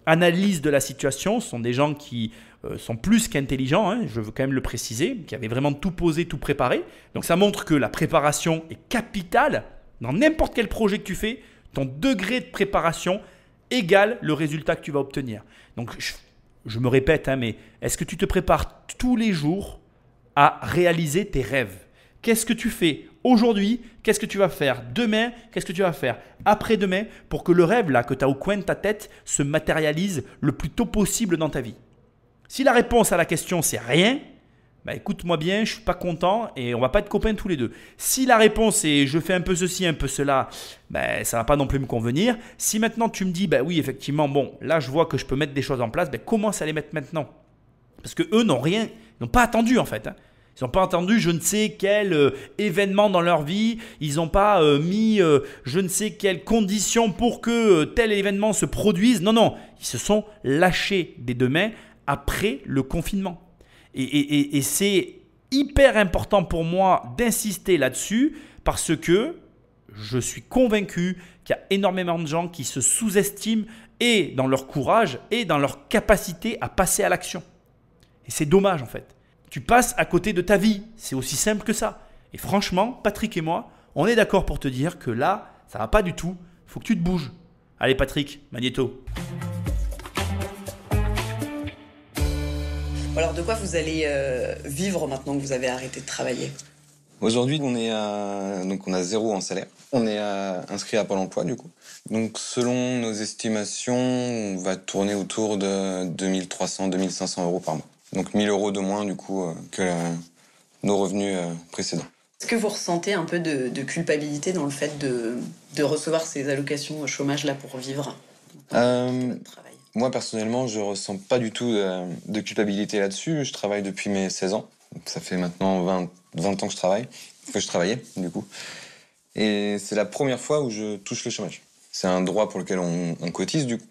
analyse de la situation. Ce sont des gens qui sont plus qu'intelligents, hein, je veux quand même le préciser, qui avaient vraiment tout posé, tout préparé. Donc ça montre que la préparation est capitale dans n'importe quel projet que tu fais. Ton degré de préparation égale le résultat que tu vas obtenir. Donc je me répète, hein, mais est-ce que tu te prépares tous les jours à réaliser tes rêves? Qu'est-ce que tu fais aujourd'hui? Qu'est-ce que tu vas faire demain? Qu'est-ce que tu vas faire après-demain pour que le rêve là que tu as au coin de ta tête se matérialise le plus tôt possible dans ta vie? Si la réponse à la question c'est rien, écoute-moi bien, je ne suis pas content et on ne va pas être copains tous les deux. Si la réponse est je fais un peu ceci, un peu cela, ça ne va pas non plus me convenir. Si maintenant tu me dis oui effectivement, là je vois que je peux mettre des choses en place, commence à les mettre maintenant. Parce qu'eux n'ont pas attendu en fait. Ils n'ont pas attendu je ne sais quel événement dans leur vie. Ils n'ont pas mis je ne sais quelles conditions pour que tel événement se produise. Non. Ils se sont lâchés des 2 mains après le confinement. Et c'est hyper important pour moi d'insister là-dessus parce que je suis convaincu qu'il y a énormément de gens qui se sous-estiment et dans leur courage et dans leur capacité à passer à l'action. Et c'est dommage en fait. Tu passes à côté de ta vie. C'est aussi simple que ça. Et franchement, Patrick et moi, on est d'accord pour te dire que là, ça ne va pas du tout. Il faut que tu te bouges. Allez Patrick, magnéto. Alors de quoi vous allez vivre maintenant que vous avez arrêté de travailler? Aujourd'hui, donc on a 0 en salaire. On est inscrit à Pôle emploi, du coup. Donc, selon nos estimations, on va tourner autour de 2300, 2500 euros par mois. Donc, 1000 euros de moins, du coup, que nos revenus précédents. Est-ce que vous ressentez un peu de culpabilité dans le fait de recevoir ces allocations au chômage là pour vivre votre travail? Moi, personnellement, je ressens pas du tout de culpabilité là-dessus. Je travaille depuis mes 16 ans. Ça fait maintenant 20 ans que je travaille. Que je travaillais, du coup. Et c'est la première fois où je touche le chômage. C'est un droit pour lequel on cotise, du coup,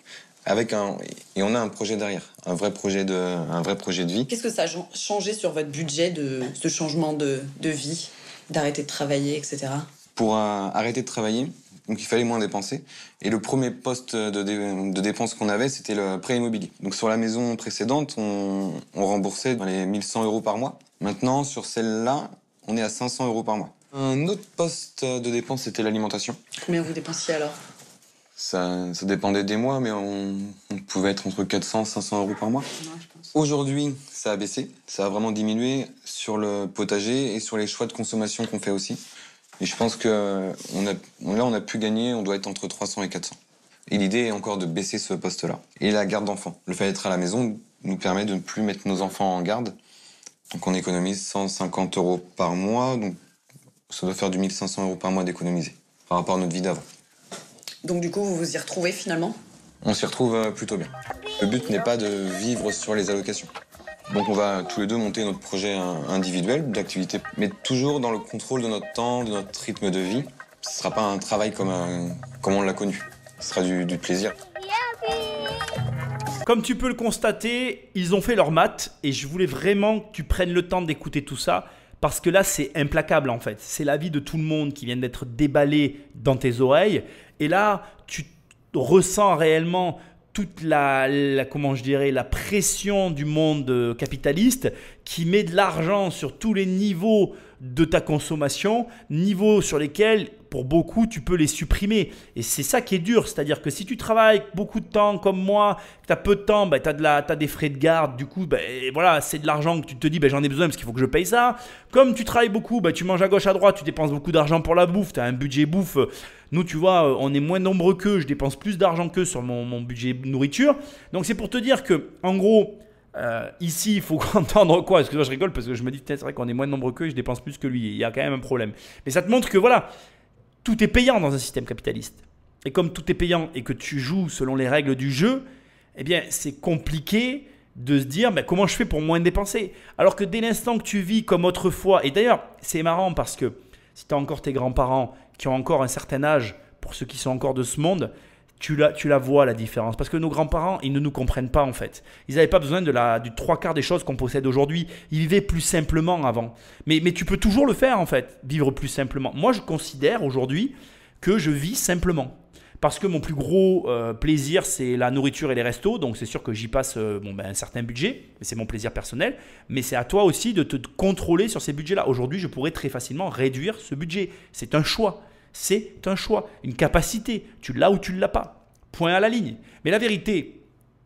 et on a un projet derrière, un vrai projet de vie. Qu'est-ce que ça a changé sur votre budget, ce changement de vie, d'arrêter de travailler, etc. Pour arrêter de travailler, donc il fallait moins dépenser. Et le premier poste de dépense qu'on avait, c'était le prêt immobilier. Donc sur la maison précédente, on remboursait dans les 1100 euros par mois. Maintenant, sur celle-là, on est à 500 euros par mois. Un autre poste de dépense, c'était l'alimentation. Combien vous dépensiez alors? Ça dépendait des mois, mais on pouvait être entre 400 et 500 euros par mois. Ouais, je pense. Aujourd'hui, ça a baissé. Ça a vraiment diminué sur le potager et sur les choix de consommation qu'on fait aussi. Et je pense que on a pu gagner, on doit être entre 300 et 400. Et l'idée est encore de baisser ce poste-là. Et la garde d'enfants. Le fait d'être à la maison nous permet de ne plus mettre nos enfants en garde. Donc on économise 150 euros par mois. Donc ça doit faire du 1500 euros par mois d'économiser par rapport à notre vie d'avant. Donc du coup, vous vous y retrouvez finalement? On s'y retrouve plutôt bien. Le but n'est pas de vivre sur les allocations. Donc on va tous les deux monter notre projet individuel d'activité, mais toujours dans le contrôle de notre temps, de notre rythme de vie. Ce ne sera pas un travail comme on l'a connu. Ce sera du plaisir. Comme tu peux le constater, ils ont fait leur maths et je voulais vraiment que tu prennes le temps d'écouter tout ça parce que là, c'est implacable en fait. C'est la vie de tout le monde qui vient d'être déballée dans tes oreilles et là, tu ressens réellement toute la pression du monde capitaliste qui met de l'argent sur tous les niveaux de ta consommation, niveaux sur lesquels, pour beaucoup, tu peux les supprimer. Et c'est ça qui est dur, c'est-à-dire que si tu travailles beaucoup de temps comme moi, que tu as peu de temps, tu as des frais de garde, du coup, voilà, c'est de l'argent que tu te dis, j'en ai besoin parce qu'il faut que je paye ça. Comme tu travailles beaucoup, tu manges à gauche, à droite, tu dépenses beaucoup d'argent pour la bouffe, tu as un budget bouffe. Nous, tu vois, on est moins nombreux qu'eux, je dépense plus d'argent qu'eux sur mon budget nourriture. Donc, c'est pour te dire que, en gros, ici, il faut entendre quoi? Parce que je rigole parce que je me dis, c'est vrai qu'on est moins nombreux qu'eux et je dépense plus que lui. Il y a quand même un problème. Mais ça te montre que, voilà, tout est payant dans un système capitaliste. Et comme tout est payant et que tu joues selon les règles du jeu, eh bien, c'est compliqué de se dire comment je fais pour moins dépenser. Alors que dès l'instant que tu vis comme autrefois, et d'ailleurs, c'est marrant parce que si tu as encore tes grands-parents qui ont encore un certain âge, pour ceux qui sont encore de ce monde, tu la vois la différence. Parce que nos grands-parents, ils ne nous comprennent pas en fait. Ils n'avaient pas besoin du 3/4 des choses qu'on possède aujourd'hui. Ils vivaient plus simplement avant. Mais tu peux toujours le faire en fait, vivre plus simplement. Moi, je considère aujourd'hui que je vis simplement. Parce que mon plus gros plaisir, c'est la nourriture et les restos. Donc, c'est sûr que j'y passe un certain budget. C'est mon plaisir personnel. Mais c'est à toi aussi de te contrôler sur ces budgets-là. Aujourd'hui, je pourrais très facilement réduire ce budget. C'est un choix. C'est un choix, une capacité. Tu l'as ou tu ne l'as pas. Point à la ligne. Mais la vérité,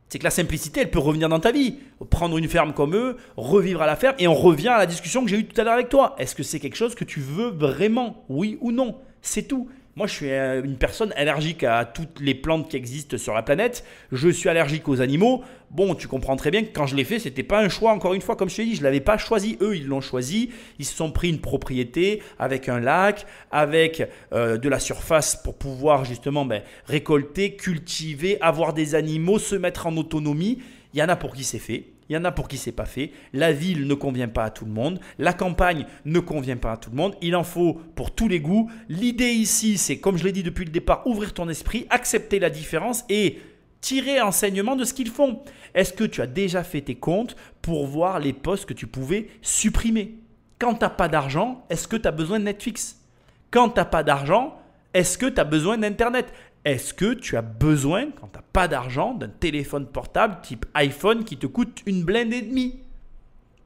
c'est que la simplicité, elle peut revenir dans ta vie. Prendre une ferme comme eux, revivre à la ferme. Et on revient à la discussion que j'ai eue tout à l'heure avec toi. Est-ce que c'est quelque chose que tu veux vraiment? Oui ou non? C'est tout. Moi, je suis une personne allergique à toutes les plantes qui existent sur la planète. Je suis allergique aux animaux. Bon, tu comprends très bien que quand je l'ai fait, ce n'était pas un choix. Encore une fois, comme je te l'ai dit, je ne l'avais pas choisi. Eux, ils l'ont choisi. Ils se sont pris une propriété avec un lac, avec de la surface pour pouvoir justement récolter, cultiver, avoir des animaux, se mettre en autonomie. Il y en a pour qui c'est fait. Il y en a pour qui c'est pas fait. La ville ne convient pas à tout le monde. La campagne ne convient pas à tout le monde. Il en faut pour tous les goûts. L'idée ici, c'est, comme je l'ai dit depuis le départ, ouvrir ton esprit, accepter la différence et tirer enseignement de ce qu'ils font. Est-ce que tu as déjà fait tes comptes pour voir les postes que tu pouvais supprimer? Quand tu n'as pas d'argent, est-ce que tu as besoin de Netflix? Quand tu n'as pas d'argent, est-ce que tu as besoin d'Internet? Est-ce que tu as besoin, quand tu n'as pas d'argent, d'un téléphone portable type iPhone qui te coûte une blinde et demie?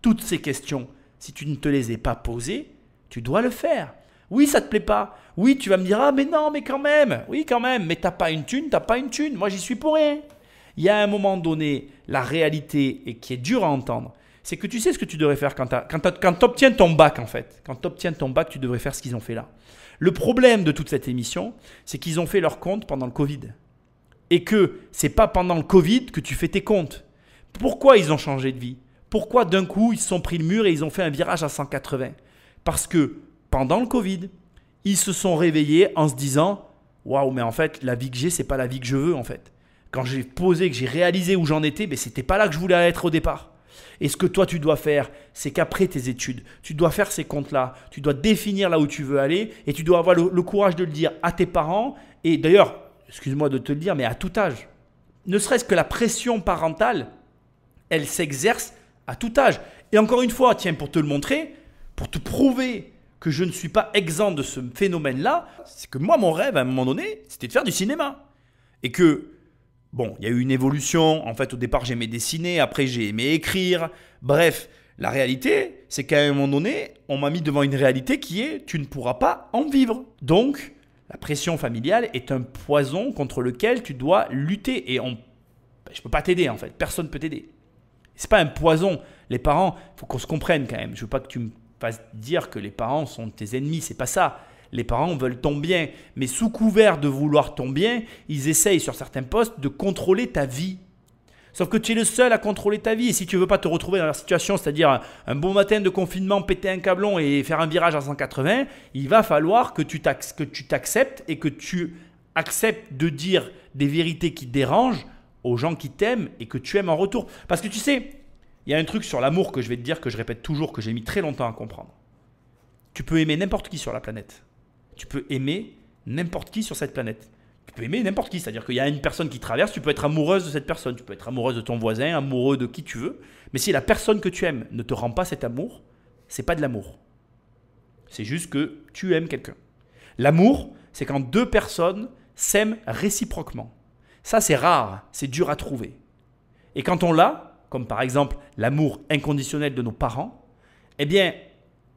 Toutes ces questions, si tu ne te les ai pas posées, tu dois le faire. Oui, ça ne te plaît pas. Oui, tu vas me dire, ah mais non, mais quand même. Oui, quand même, mais tu n'as pas une thune, tu n'as pas une thune. Moi, j'y suis pour rien. Il y a un moment donné, la réalité, et qui est dure à entendre, c'est que tu sais ce que tu devrais faire quand tu obtiens ton bac en fait. Quand tu obtiens ton bac, tu devrais faire ce qu'ils ont fait là. Le problème de toute cette émission, c'est qu'ils ont fait leurs comptes pendant le Covid. Et que c'est pas pendant le Covid que tu fais tes comptes. Pourquoi ils ont changé de vie? Pourquoi d'un coup ils se sont pris le mur et ils ont fait un virage à 180? Parce que pendant le Covid, ils se sont réveillés en se disant « Waouh, mais en fait, la vie que j'ai, c'est pas la vie que je veux en fait. » Quand j'ai posé, que j'ai réalisé où j'en étais, c'était pas là que je voulais être au départ. Et ce que toi, tu dois faire, c'est qu'après tes études, tu dois faire ces comptes-là, tu dois définir là où tu veux aller et tu dois avoir le courage de le dire à tes parents. Et d'ailleurs, excuse-moi de te le dire, mais à tout âge. Ne serait-ce que la pression parentale, elle s'exerce à tout âge. Et encore une fois, tiens, pour te le montrer, pour te prouver que je ne suis pas exempt de ce phénomène-là, c'est que moi, mon rêve, à un moment donné, c'était de faire du cinéma. Et que, bon, il y a eu une évolution. En fait, au départ, j'aimais dessiner. Après, j'ai aimé écrire. Bref, la réalité, c'est qu'à un moment donné, on m'a mis devant une réalité qui est « tu ne pourras pas en vivre ». Donc, la pression familiale est un poison contre lequel tu dois lutter. Et je ne peux pas t'aider en fait. Personne ne peut t'aider. Ce n'est pas un poison. Les parents, il faut qu'on se comprenne quand même. Je ne veux pas que tu me fasses dire que les parents sont tes ennemis. Ce n'est pas ça. Les parents veulent ton bien. Mais sous couvert de vouloir ton bien, ils essayent sur certains postes de contrôler ta vie. Sauf que tu es le seul à contrôler ta vie. Et si tu ne veux pas te retrouver dans la situation, c'est-à-dire un bon matin de confinement, péter un câblon et faire un virage à 180, il va falloir que tu t'acceptes et que tu acceptes de dire des vérités qui dérangent aux gens qui t'aiment et que tu aimes en retour. Parce que tu sais, il y a un truc sur l'amour que je vais te dire, que je répète toujours, que j'ai mis très longtemps à comprendre. Tu peux aimer n'importe qui sur la planète. Tu peux aimer n'importe qui sur cette planète. Tu peux aimer n'importe qui, c'est-à-dire qu'il y a une personne qui traverse, tu peux être amoureuse de cette personne, tu peux être amoureuse de ton voisin, amoureux de qui tu veux, mais si la personne que tu aimes ne te rend pas cet amour, c'est pas de l'amour. C'est juste que tu aimes quelqu'un. L'amour, c'est quand deux personnes s'aiment réciproquement. Ça, c'est rare, c'est dur à trouver. Et quand on l'a, comme par exemple l'amour inconditionnel de nos parents, eh bien,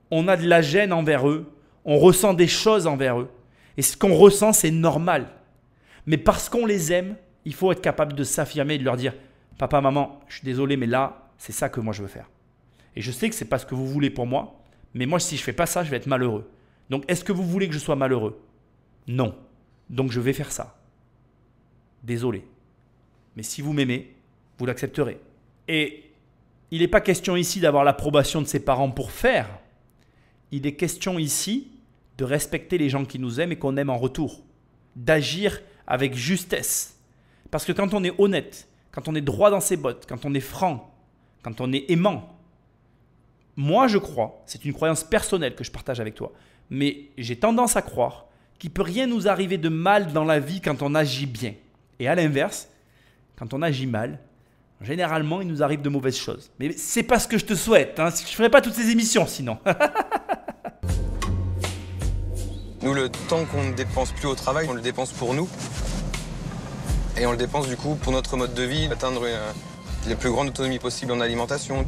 on a de la gêne envers eux, on ressent des choses envers eux. Et ce qu'on ressent, c'est normal. Mais parce qu'on les aime, il faut être capable de s'affirmer et de leur dire « Papa, maman, je suis désolé, mais là, c'est ça que moi je veux faire. Et je sais que ce n'est pas ce que vous voulez pour moi, mais moi, si je ne fais pas ça, je vais être malheureux. Donc, est-ce que vous voulez que je sois malheureux? Non. Donc, je vais faire ça. Désolé. Mais si vous m'aimez, vous l'accepterez. Et il n'est pas question ici d'avoir l'approbation de ses parents pour faire. Il est question ici de respecter les gens qui nous aiment et qu'on aime en retour. D'agir avec justesse. Parce que quand on est honnête, quand on est droit dans ses bottes, quand on est franc, quand on est aimant, moi je crois, c'est une croyance personnelle que je partage avec toi, mais j'ai tendance à croire qu'il ne peut rien nous arriver de mal dans la vie quand on agit bien. Et à l'inverse, quand on agit mal, généralement il nous arrive de mauvaises choses. Mais c'est pas ce que je te souhaite, hein. Je ne ferai pas toutes ces émissions sinon. Nous, le temps qu'on ne dépense plus au travail, on le dépense pour nous. Et on le dépense du coup pour notre mode de vie, atteindre les plus grandes autonomies possibles en alimentation.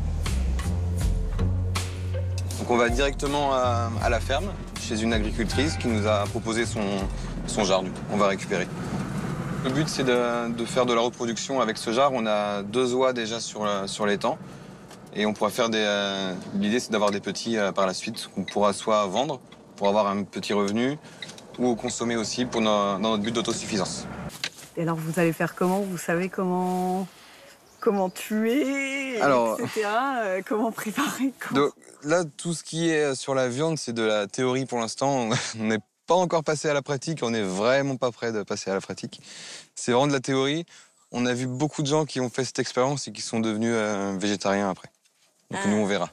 Donc on va directement à la ferme, chez une agricultrice qui nous a proposé son jar. Du coup, on va récupérer. Le but, c'est de faire de la reproduction avec ce jar. On a 2 oies déjà sur l'étang. Et on pourra faire l'idée, c'est d'avoir des petits par la suite qu'on pourra soit vendre pour avoir un petit revenu ou consommer aussi dans notre but d'autosuffisance. Et alors, vous allez faire comment? Vous savez comment tuer, alors, etc. Comment préparer donc, là, tout ce qui est sur la viande, c'est de la théorie pour l'instant. On n'est pas encore passé à la pratique. On n'est vraiment pas prêt de passer à la pratique. C'est vraiment de la théorie. On a vu beaucoup de gens qui ont fait cette expérience et qui sont devenus végétariens après. Donc nous, on verra.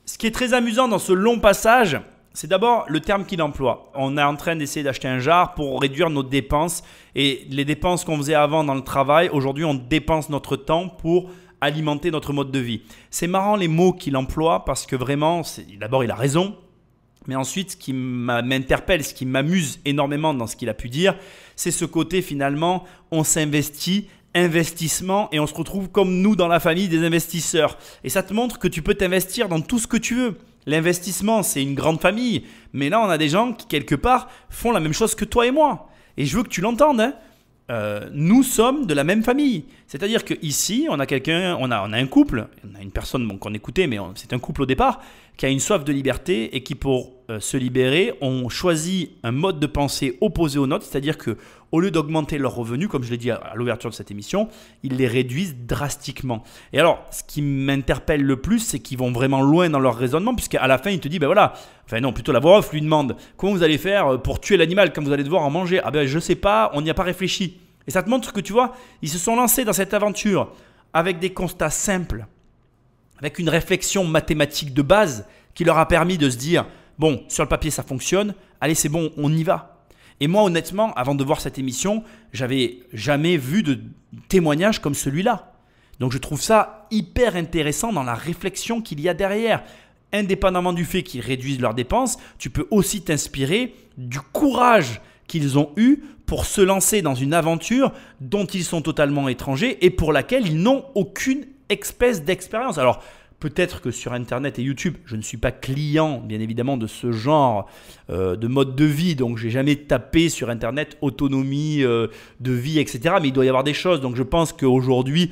Ce qui est très amusant dans ce long passage, c'est d'abord le terme qu'il emploie. On est en train d'essayer d'acheter un jar pour réduire nos dépenses. Et les dépenses qu'on faisait avant dans le travail, aujourd'hui, on dépense notre temps pour alimenter notre mode de vie. C'est marrant les mots qu'il emploie parce que vraiment, d'abord, il a raison. Mais ensuite, ce qui m'interpelle, ce qui m'amuse énormément dans ce qu'il a pu dire, c'est ce côté finalement, on s'investit, investissement, et on se retrouve comme nous dans la famille des investisseurs. Et ça te montre que tu peux t'investir dans tout ce que tu veux. L'investissement, c'est une grande famille. Mais là, on a des gens qui, quelque part, font la même chose que toi et moi. Et je veux que tu l'entendes. Hein. nous sommes de la même famille. C'est-à-dire qu'ici, on a un couple, on a une personne qu'on écoutait, mais c'est un couple au départ, qui a une soif de liberté et qui, pour se libérer, ont choisi un mode de pensée opposé au nôtre. C'est-à-dire qu'au lieu d'augmenter leurs revenus, comme je l'ai dit à l'ouverture de cette émission, ils les réduisent drastiquement. Et alors, ce qui m'interpelle le plus, c'est qu'ils vont vraiment loin dans leur raisonnement, puisqu'à la fin, il te dit, ben voilà, enfin non, plutôt la voix off lui demande, comment vous allez faire pour tuer l'animal quand vous allez devoir en manger? Ah ben je sais pas, on n'y a pas réfléchi. Et ça te montre que tu vois, ils se sont lancés dans cette aventure avec des constats simples, avec une réflexion mathématique de base qui leur a permis de se dire, bon, sur le papier ça fonctionne, allez c'est bon, on y va. Et moi honnêtement, avant de voir cette émission, j'avais jamais vu de témoignage comme celui-là. Donc je trouve ça hyper intéressant dans la réflexion qu'il y a derrière. Indépendamment du fait qu'ils réduisent leurs dépenses, tu peux aussi t'inspirer du courage qu'ils ont eu pour se lancer dans une aventure dont ils sont totalement étrangers et pour laquelle ils n'ont aucune espèce d'expérience. Alors, peut-être que sur Internet et YouTube, je ne suis pas client, bien évidemment, de ce genre de mode de vie. Donc, je n'ai jamais tapé sur Internet autonomie de vie, etc. Mais il doit y avoir des choses. Donc, je pense qu'aujourd'hui,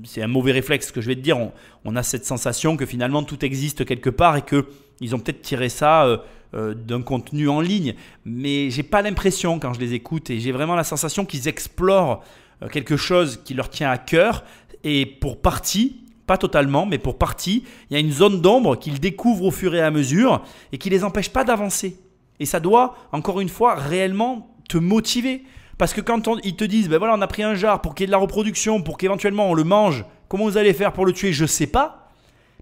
c'est un mauvais réflexe que je vais te dire. On a cette sensation que finalement, tout existe quelque part et qu'ils ont peut-être tiré ça d'un contenu en ligne. Mais je n'ai pas l'impression quand je les écoute et j'ai vraiment la sensation qu'ils explorent quelque chose qui leur tient à cœur. Et pour partie, pas totalement, mais pour partie, il y a une zone d'ombre qu'ils découvrent au fur et à mesure et qui ne les empêche pas d'avancer. Et ça doit, encore une fois, réellement te motiver. Parce que quand ils te disent, ben voilà, on a pris un jar pour qu'il y ait de la reproduction, pour qu'éventuellement on le mange, comment vous allez faire pour le tuer? Je ne sais pas.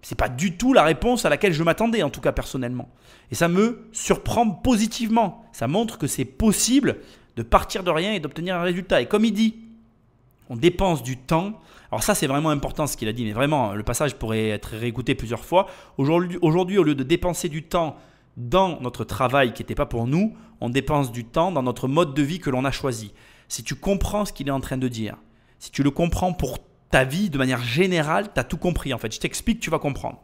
Ce n'est pas du tout la réponse à laquelle je m'attendais, en tout cas personnellement. Et ça me surprend positivement. Ça montre que c'est possible de partir de rien et d'obtenir un résultat. Et comme il dit, on dépense du temps. Alors ça, c'est vraiment important ce qu'il a dit, mais vraiment, le passage pourrait être réécouté plusieurs fois. Aujourd'hui, au lieu de dépenser du temps dans notre travail qui n'était pas pour nous, on dépense du temps dans notre mode de vie que l'on a choisi. Si tu comprends ce qu'il est en train de dire, si tu le comprends pour ta vie de manière générale, tu as tout compris en fait. Je t'explique, tu vas comprendre.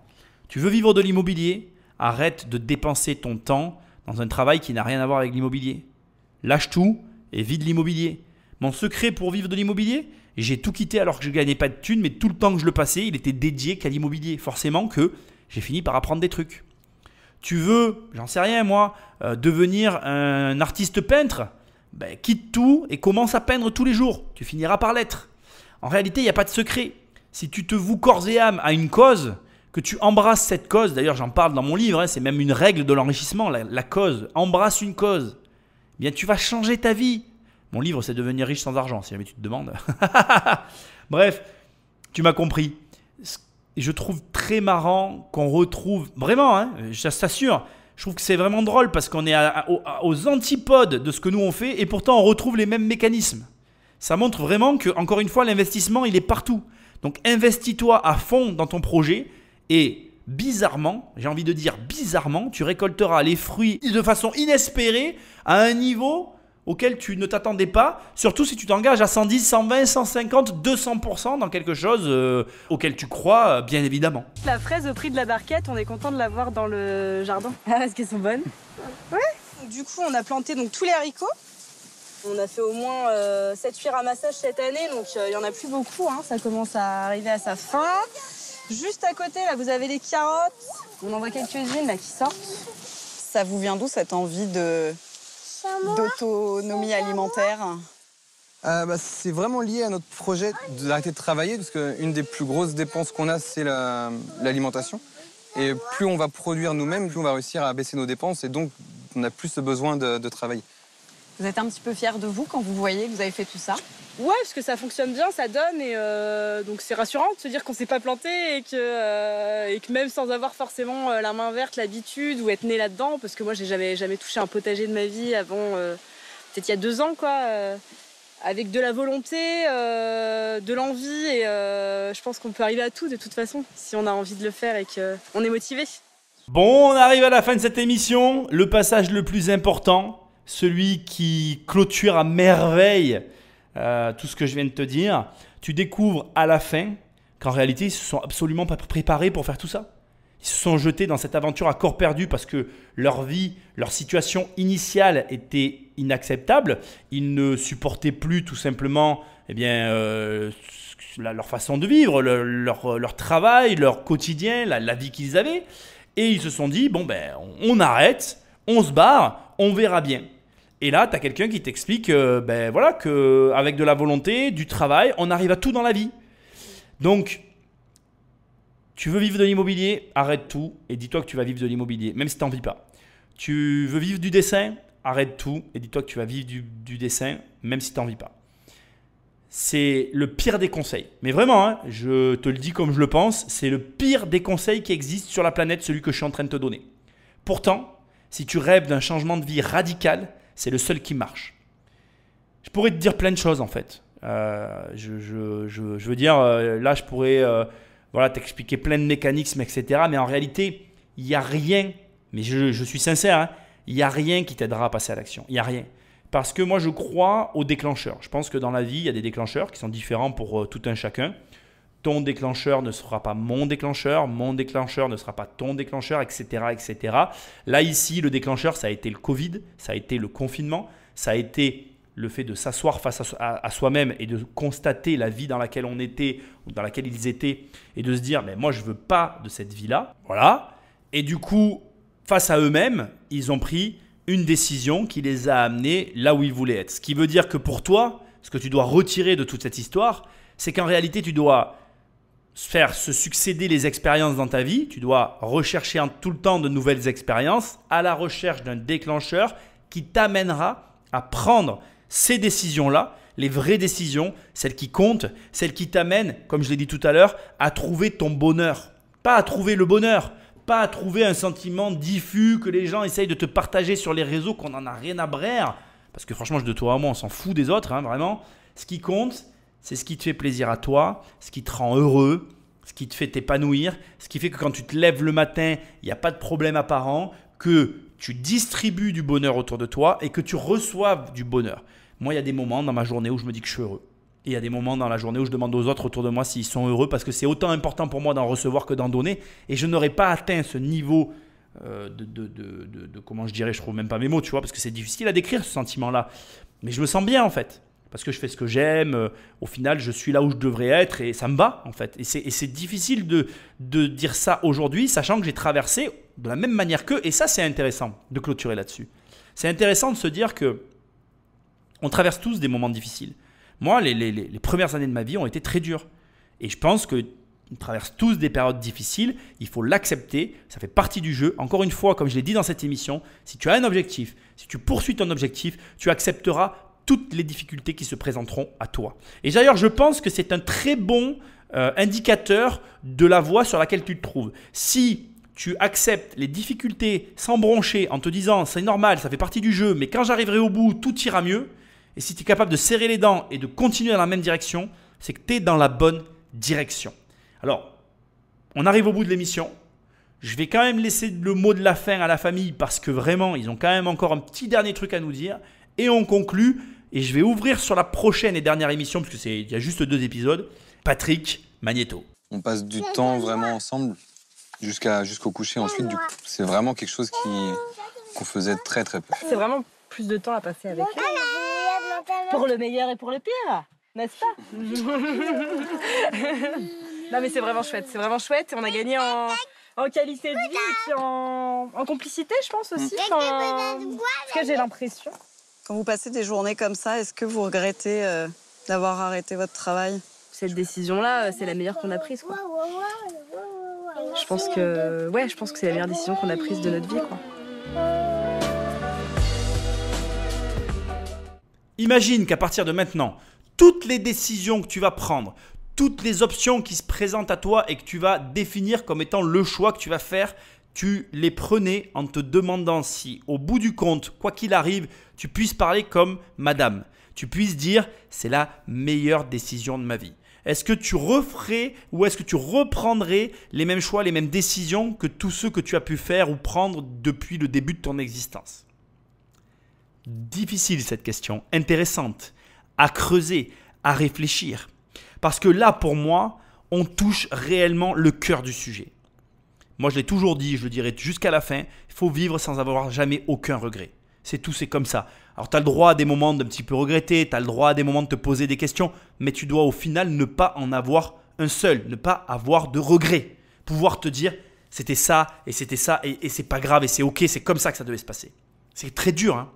Tu veux vivre de l'immobilier? Arrête de dépenser ton temps dans un travail qui n'a rien à voir avec l'immobilier. Lâche tout et vis de l'immobilier. Mon secret pour vivre de l'immobilier, j'ai tout quitté alors que je ne gagnais pas de thunes, mais tout le temps que je le passais, il était dédié qu'à l'immobilier. Forcément que j'ai fini par apprendre des trucs. Tu veux, j'en sais rien moi, devenir un artiste peintre? Ben, quitte tout et commence à peindre tous les jours. Tu finiras par l'être. En réalité, il n'y a pas de secret. Si tu te voues corps et âme à une cause, que tu embrasses cette cause, d'ailleurs j'en parle dans mon livre, c'est même une règle de l'enrichissement, la cause, embrasse une cause, eh bien tu vas changer ta vie. Mon livre, c'est Devenir riche sans argent, si jamais tu te demandes. Bref, tu m'as compris. Je trouve très marrant qu'on retrouve, vraiment, hein, je t'assure, je trouve que c'est vraiment drôle parce qu'on est aux antipodes de ce que nous on fait et pourtant on retrouve les mêmes mécanismes. Ça montre vraiment que, encore une fois, l'investissement, il est partout. Donc investis-toi à fond dans ton projet et bizarrement, j'ai envie de dire bizarrement, tu récolteras les fruits de façon inespérée à un niveau auquel tu ne t'attendais pas, surtout si tu t'engages à 110, 120, 150, 200% dans quelque chose auquel tu crois, bien évidemment. La fraise au prix de la barquette, on est content de l'avoir dans le jardin. Ah, parce qu'elles sont bonnes. Ouais. Du coup, on a planté donc tous les haricots. On a fait au moins 7-8 ramassages cette année, donc il n'y en a plus beaucoup. Hein. Ça commence à arriver à sa fin. Juste à côté, là, vous avez des carottes. On en voit quelques-unes là, qui sortent. Ça vous vient d'où cette envie d'autonomie alimentaire? C'est vraiment lié à notre projet d'arrêter de travailler, parce qu'une des plus grosses dépenses qu'on a, c'est l'alimentation. Et plus on va produire nous-mêmes, plus on va réussir à baisser nos dépenses, et donc on a plus besoin de travailler. Vous êtes un petit peu fiers de vous quand vous voyez que vous avez fait tout ça? Ouais, parce que ça fonctionne bien, ça donne, et donc c'est rassurant de se dire qu'on s'est pas planté et que même sans avoir forcément la main verte, l'habitude ou être né là-dedans, parce que moi j'ai jamais touché un potager de ma vie avant, peut-être il y a 2 ans quoi, avec de la volonté, de l'envie, et je pense qu'on peut arriver à tout de toute façon si on a envie de le faire et qu'on est motivé. Bon, on arrive à la fin de cette émission, le passage le plus important, celui qui clôture à merveille tout ce que je viens de te dire. Tu découvres à la fin qu'en réalité, ils ne se sont absolument pas préparés pour faire tout ça. Ils se sont jetés dans cette aventure à corps perdu parce que leur vie, leur situation initiale était inacceptable. Ils ne supportaient plus tout simplement leur façon de vivre, leur travail, leur quotidien, la vie qu'ils avaient. Et ils se sont dit, on arrête, on se barre, on verra bien. Et là, tu as quelqu'un qui t'explique qu'avec de la volonté, du travail, on arrive à tout dans la vie. Donc, tu veux vivre de l'immobilier, arrête tout et dis-toi que tu vas vivre de l'immobilier, même si tu n'en vis pas. Tu veux vivre du dessin, arrête tout et dis-toi que tu vas vivre du dessin, même si tu n'en vis pas. C'est le pire des conseils. Mais vraiment, hein, je te le dis comme je le pense, c'est le pire des conseils qui existent sur la planète, celui que je suis en train de te donner. Pourtant, si tu rêves d'un changement de vie radical, c'est le seul qui marche. Je pourrais te dire plein de choses en fait. Je veux dire, là je pourrais t'expliquer plein de mécanismes, etc. Mais en réalité, il n'y a rien, mais je suis sincère, hein, il n'y a rien qui t'aidera à passer à l'action. Il n'y a rien. Parce que moi je crois aux déclencheurs. Je pense que dans la vie, il y a des déclencheurs qui sont différents pour tout un chacun. Ton déclencheur ne sera pas mon déclencheur ne sera pas ton déclencheur, etc., etc. Là, ici, le déclencheur, ça a été le Covid, ça a été le confinement, ça a été le fait de s'asseoir face à soi-même et de constater la vie dans laquelle on était ou dans laquelle ils étaient et de se dire, mais moi, je ne veux pas de cette vie-là. Voilà. Et du coup, face à eux-mêmes, ils ont pris une décision qui les a amenés là où ils voulaient être. Ce qui veut dire que pour toi, ce que tu dois retirer de toute cette histoire, c'est qu'en réalité, tu dois faire se succéder les expériences dans ta vie. Tu dois rechercher tout le temps de nouvelles expériences à la recherche d'un déclencheur qui t'amènera à prendre ces décisions-là, les vraies décisions, celles qui comptent, celles qui t'amènent, comme je l'ai dit tout à l'heure, à trouver ton bonheur. Pas à trouver le bonheur, pas à trouver un sentiment diffus que les gens essayent de te partager sur les réseaux, qu'on n'en a rien à braire. Parce que franchement, de toi à moi, on s'en fout des autres, hein, vraiment. Ce qui compte, c'est ce qui te fait plaisir à toi, ce qui te rend heureux, ce qui te fait t'épanouir, ce qui fait que quand tu te lèves le matin, il n'y a pas de problème apparent, que tu distribues du bonheur autour de toi et que tu reçoives du bonheur. Moi, il y a des moments dans ma journée où je me dis que je suis heureux. Et il y a des moments dans la journée où je demande aux autres autour de moi s'ils sont heureux parce que c'est autant important pour moi d'en recevoir que d'en donner. Et je n'aurais pas atteint ce niveau comment je dirais, je trouve même pas mes mots, tu vois, parce que c'est difficile à décrire ce sentiment-là. Mais je me sens bien en fait. Parce que je fais ce que j'aime, au final je suis là où je devrais être et ça me va en fait. Et c'est difficile de dire ça aujourd'hui, sachant que j'ai traversé de la même manière qu'eux. Et ça c'est intéressant de clôturer là-dessus. C'est intéressant de se dire que on traverse tous des moments difficiles. Moi, les premières années de ma vie ont été très dures. Et je pense qu'on traverse tous des périodes difficiles, il faut l'accepter, ça fait partie du jeu. Encore une fois, comme je l'ai dit dans cette émission, si tu as un objectif, si tu poursuis ton objectif, tu accepteras toutes les difficultés qui se présenteront à toi. Et d'ailleurs, je pense que c'est un très bon indicateur de la voie sur laquelle tu te trouves. Si tu acceptes les difficultés sans broncher en te disant « c'est normal, ça fait partie du jeu, mais quand j'arriverai au bout, tout ira mieux », et si tu es capable de serrer les dents et de continuer dans la même direction, c'est que tu es dans la bonne direction. Alors, on arrive au bout de l'émission. Je vais quand même laisser le mot de la fin à la famille parce que vraiment, ils ont quand même encore un petit dernier truc à nous dire. Et on conclut. Et je vais ouvrir sur la prochaine et dernière émission, parce qu'il y a juste 2 épisodes, Patrick Magnéto. On passe du temps vraiment ensemble jusqu'au coucher ensuite. Du coup, c'est vraiment quelque chose qu'on faisait très très peu. C'est vraiment plus de temps à passer avec eux. Pour le meilleur et pour le pire, n'est-ce pas? Non mais c'est vraiment chouette, et on a gagné en qualité de vie et puis en complicité, je pense aussi. Parce que j'ai l'impression. Quand vous passez des journées comme ça, est-ce que vous regrettez d'avoir arrêté votre travail? Cette décision-là, c'est la meilleure qu'on a prise, quoi. Je pense que c'est la meilleure décision qu'on a prise de notre vie, quoi. Imagine qu'à partir de maintenant, toutes les décisions que tu vas prendre, toutes les options qui se présentent à toi et que tu vas définir comme étant le choix que tu vas faire, tu les prenais en te demandant si, au bout du compte, quoi qu'il arrive, tu puisses parler comme madame. Tu puisses dire « c'est la meilleure décision de ma vie ». Est-ce que tu referais ou est-ce que tu reprendrais les mêmes choix, les mêmes décisions que tous ceux que tu as pu faire ou prendre depuis le début de ton existence? Difficile cette question, intéressante, à creuser, à réfléchir. Parce que là, pour moi, on touche réellement le cœur du sujet. moi je l'ai toujours dit, je le dirai jusqu'à la fin, il faut vivre sans avoir jamais aucun regret. C'est tout, c'est comme ça. Alors tu as le droit à des moments d'un petit peu regretter, tu as le droit à des moments de te poser des questions, mais tu dois au final ne pas en avoir un seul, ne pas avoir de regret. Pouvoir te dire c'était ça et c'est pas grave et c'est ok, c'est comme ça que ça devait se passer. C'est très dur, hein.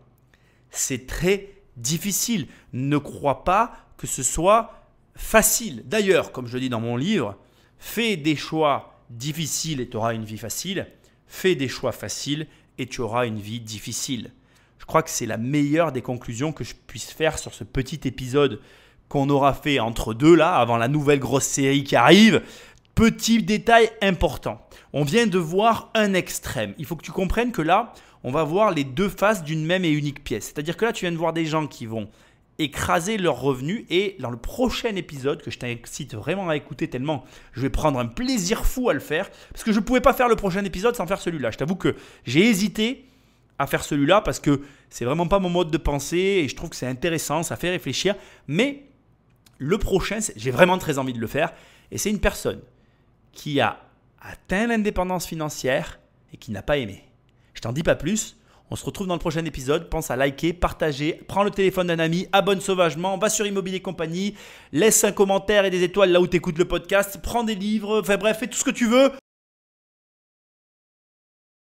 C'est très difficile. Ne crois pas que ce soit facile. D'ailleurs, comme je le dis dans mon livre, fais des choix difficiles et tu auras une vie facile. Fais des choix faciles et tu auras une vie difficile. Je crois que c'est la meilleure des conclusions que je puisse faire sur ce petit épisode qu'on aura fait entre deux là, avant la nouvelle grosse série qui arrive. Petit détail important. On vient de voir un extrême. Il faut que tu comprennes que là, on va voir les deux faces d'une même et unique pièce. C'est-à-dire que là, tu viens de voir des gens qui vont écraser leurs revenus et dans le prochain épisode, que je t'incite vraiment à écouter tellement je vais prendre un plaisir fou à le faire, parce que je ne pouvais pas faire le prochain épisode sans faire celui-là. Je t'avoue que j'ai hésité à faire celui-là parce que c'est vraiment pas mon mode de pensée et je trouve que c'est intéressant, ça fait réfléchir. Mais le prochain, j'ai vraiment très envie de le faire et c'est une personne qui a atteint l'indépendance financière et qui n'a pas aimé. Je t'en dis pas plus. On se retrouve dans le prochain épisode. Pense à liker, partager, prends le téléphone d'un ami, abonne sauvagement, va sur Immobilier Compagnie, laisse un commentaire et des étoiles là où tu écoutes le podcast, prends des livres, enfin bref, fais tout ce que tu veux.